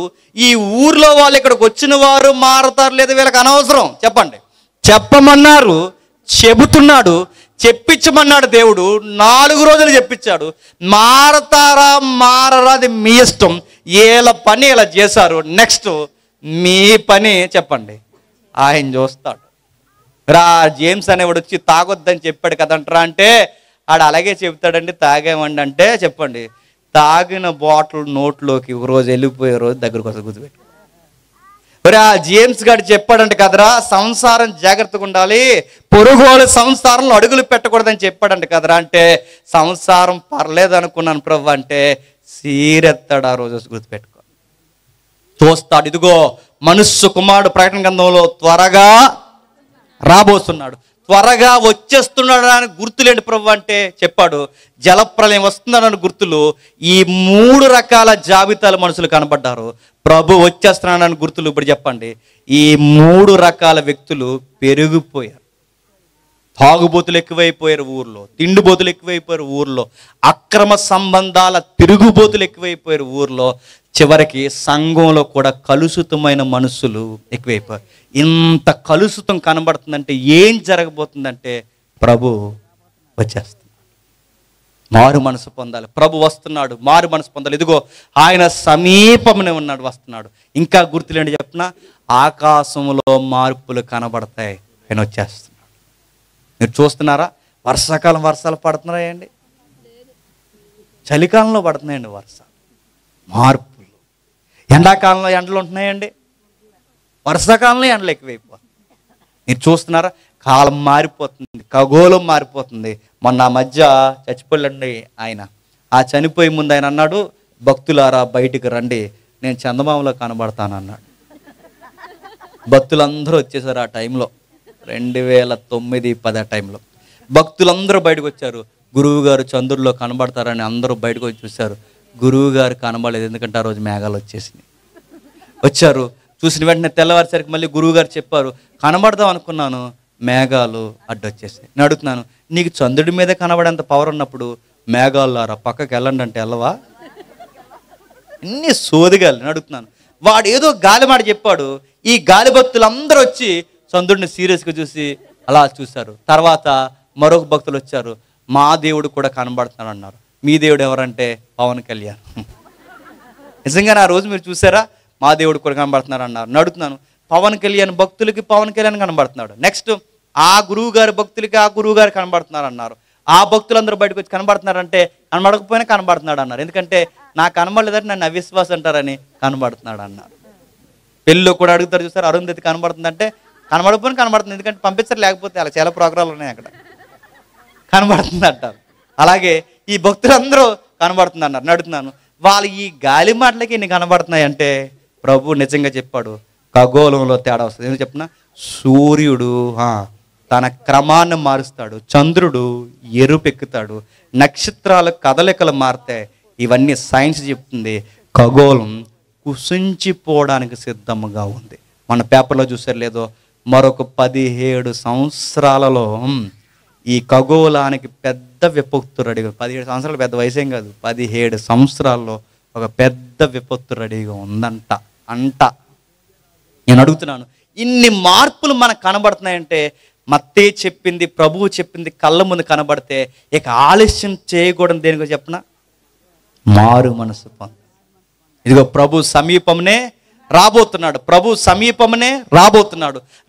ఈ ఊర్లో వాళ్ళు ఇక్కడికి వచ్చిన వారు మారతారు లేదు వీళ్ళకి అనవసరం. చెప్పండి, చెప్పమన్నారు, చెబుతున్నాడు, చెప్పించమన్నాడు దేవుడు. 4 రోజులు చెప్పించాడు. మారతారా మారరా అది మీ ఇష్టం. వీళ్ళ పని ఇలా చేశారు, నెక్స్ట్ మీ పని చెప్పండి, ఆయన చూస్తాడు. రా జేమ్స్ అనేవాడు వచ్చి తాగొద్దని చెప్పాడు కదంటరా అంటే ఆడు అలాగే చెప్తాడండి, తాగేమండి అంటే చెప్పండి, తాగిన బాటిల్ నోట్లోకి ఒక రోజు వెళ్ళిపోయే రోజు దగ్గరకు వస్తుంది, గుర్తుపెట్టు. మరి ఆ జేమ్స్ గారు చెప్పాడంట కదరా, సంసారం జాగ్రత్తగా ఉండాలి, పొరుగుల సంసారంలో అడుగులు పెట్టకూడదని చెప్పాడంట కదరా అంటే సంసారం పర్లేదు అనుకున్నాను ప్రభు అంటే సీరెత్తాడు. ఆ రోజు గుర్తుపెట్టుకో, చూస్తాడు. ఇదిగో మనుష్య కుమారుడు ప్రకటన గ్రంథంలో త్వరగా రాబోతున్నాడు, త్వరగా వచ్చేస్తున్నాడు అని గుర్తులేంటి ప్రభు అంటే చెప్పాడు. జలప్రలయం వస్తున్నాడని గుర్తులు ఈ 3 రకాల జాబితాలు మనుషులు కనబడ్డారు. ప్రభు వచ్చేస్తున్నాడని గుర్తులు ఇప్పుడు చెప్పండి. ఈ 3 రకాల వ్యక్తులు పెరిగిపోయారు. తాగుబోతులు ఎక్కువైపోయారు ఊర్లో, తిండిబోతులు ఎక్కువైపోయారు ఊర్లో, అక్రమ సంబంధాల తిరుగుబోతులు ఎక్కువైపోయారు ఊర్లో, చివరికి సంఘంలో కూడా కలుషితమైన మనుషులు ఎక్కువైపోయారు. ఇంత కలుషితం కనబడుతుందంటే ఏం జరగబోతుందంటే ప్రభు వచ్చేస్తుంది. మారు మనసు పొందాలి, ప్రభు వస్తున్నాడు, మారు మనసు పొందాలి. ఇదిగో ఆయన సమీపమునే ఉన్నాడు, వస్తున్నాడు. ఇంకా గుర్తులేండి చెప్తున్నా, ఆకాశంలో మార్పులు కనబడతాయి, ఆయన వచ్చేస్తున్నాడు. మీరు చూస్తున్నారా? వర్షాకాలం వర్షాలు పడుతున్నాయండి, చలికాలంలో పడుతున్నాయండి వర్షాలు, మార్పులు. ఎండాకాలంలో ఎండలు ఉంటున్నాయండి, వర్షాకాలంలో ఎండలు ఎక్కువైపోతుంది. మీరు చూస్తున్నారా? కాలం మారిపోతుంది, ఖగోళం మారిపోతుంది. మొన్న మధ్య చచ్చిపోలేండి ఆయన. ఆ చనిపోయే ముందు ఆయన అన్నాడు, భక్తులారా బయటికి రండి, నేను చందమామలో కనబడతాను అన్నాడు. భక్తులందరూ వచ్చేసారు ఆ టైంలో, 2009-10 టైంలో భక్తులందరూ బయటకు వచ్చారు. గురువు గారు చంద్రుల్లో కనబడతారని అందరూ బయటకు వచ్చి చూశారు. గురువు గారు కనబడలేదు, ఎందుకంటే ఆ రోజు మేఘాలు వచ్చేసినాయి. వచ్చారు, చూసిన వెంటనే తెల్లవారిసరికి మళ్ళీ గురువు గారు చెప్పారు, కనబడదాం అనుకున్నాను, మేఘాలు అడ్డొచ్చేసాయి. నేను అడుగుతున్నాను, నీకు చంద్రుడి మీదే కనబడేంత పవర్ ఉన్నప్పుడు మేఘాలు పక్కకి వెళ్ళండి అంటే వెళ్ళవా? అన్ని సోదిగాలి. నేను అడుగుతున్నాను, వాడు ఏదో గాలి మాట చెప్పాడు. ఈ గాలి భక్తులు అందరూ వచ్చి చంద్రుడిని సీరియస్గా చూసి అలా చూశారు. తర్వాత మరొక భక్తులు వచ్చారు, మా దేవుడు కూడా కనబడుతున్నాడు అన్నారు. మీ దేవుడు ఎవరంటే పవన్ కళ్యాణ్. నిజంగానే ఆ రోజు మీరు చూసారా? మా దేవుడు కూడా కనబడుతున్నారు అన్నారు. నడుతున్నాను, పవన్ కళ్యాణ్ భక్తులకి పవన్ కళ్యాణ్ కనబడుతున్నాడు. నెక్స్ట్ ఆ గురువు గారి భక్తులకి ఆ గురువు గారు కనబడుతున్నారు అన్నారు. ఆ భక్తులందరూ బయటకు వచ్చి కనబడుతున్నారంటే కనబడకపోయినా కనబడుతున్నాడు అన్నారు. ఎందుకంటే నాకు కనబడలేదంటే నన్ను అవిశ్వాసం అంటారని కనబడుతున్నాడు అన్నారు. పెళ్ళిలో కూడా అడుగుతారు చూస్తారు, అరుంధతి కనబడుతుందంటే కనబడకపోయినా కనబడుతుంది, ఎందుకంటే పంపించారు, లేకపోతే అలా చాలా ప్రోగ్రాంలు ఉన్నాయి అక్కడ, కనబడుతుంది అంటారు. అలాగే ఈ భక్తులందరూ కనబడుతుంది అన్నారు. నడుతున్నాను, వాళ్ళు ఈ గాలి మాటలకి ఇన్ని కనబడుతున్నాయి అంటే ప్రభు నిజంగా చెప్పాడు, ఖగోళంలో తేడా వస్తుంది. ఏమో చెప్తున్నా, సూర్యుడు తన క్రమాన్ని మారుస్తాడు, చంద్రుడు ఎరుపెక్కుతాడు, నక్షత్రాల కదలికలు మారుతాయి. ఇవన్నీ సైన్స్ చెప్తుంది. ఖగోళం కుసించిపోవడానికి సిద్ధముగా ఉంది. మన పేపర్లో చూసారు లేదో, మరొక 17 సంవత్సరాలలో ఈ ఖగోళానికి పెద్ద విపత్తు రెడీగా, 17 సంవత్సరాలు పెద్ద వయసేం కాదు, 17 సంవత్సరాల్లో ఒక పెద్ద విపత్తు రెడీగా ఉందంట. నేను అడుగుతున్నాను, ఇన్ని మార్పులు మనకు కనబడుతున్నాయంటే మత్తయి చెప్పింది, ప్రభువు చెప్పింది కళ్ళ ముందు కనబడితే ఇక ఆలస్యం చేయకూడదు. దేనికో చెప్పనా? మారు మనసు పొందు. ఇదిగో ప్రభు సమీపంనే రాబోతున్నాడు.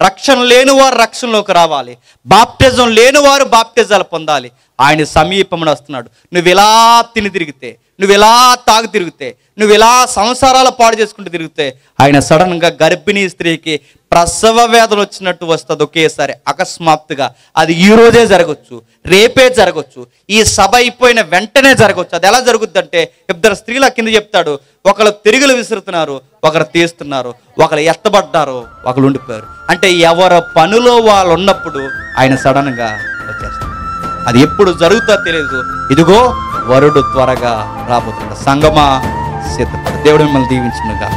రక్షణ లేని వారు రక్షణలోకి రావాలి, బాప్టిజం లేని వారు బాప్టిజాలు పొందాలి. ఆయన సమీపంలో వస్తున్నాడు. నువ్వు ఇలా తిని తిరిగితే, నువ్వు ఇలా తాగు తిరిగితే, నువ్వు ఇలా సంసారాలు పాడు చేసుకుంటూ తిరిగితే, ఆయన సడన్గా గర్భిణీ స్త్రీకి ప్రసవ వేదన వచ్చినట్టు వస్తుంది ఒకేసారి, అకస్మాత్తుగా. అది ఈ రోజే జరగచ్చు, రేపే జరగచ్చు, ఈ సభ అయిపోయిన వెంటనే జరగచ్చు. అది ఎలా జరుగుద్దంటే, 2 స్త్రీల కింద చెప్తాడు, ఒకరు తిరుగులు విసురుతున్నారు, ఒకరు తీస్తున్నారు, ఒకరు ఎత్తబడ్డారు, ఒకరు ఉండిపోయారు. అంటే ఎవరి పనిలో వాళ్ళు ఉన్నప్పుడు ఆయన సడన్గా వచ్చేస్తారు. అది ఎప్పుడు జరుగుతుందో తెలియదు. ఇదిగో వరుడు త్వరగా రాబోతున్నాడు. సంగమా సిద్ధపడు. దేవుడు మిమ్మల్ని దీవించునుగా.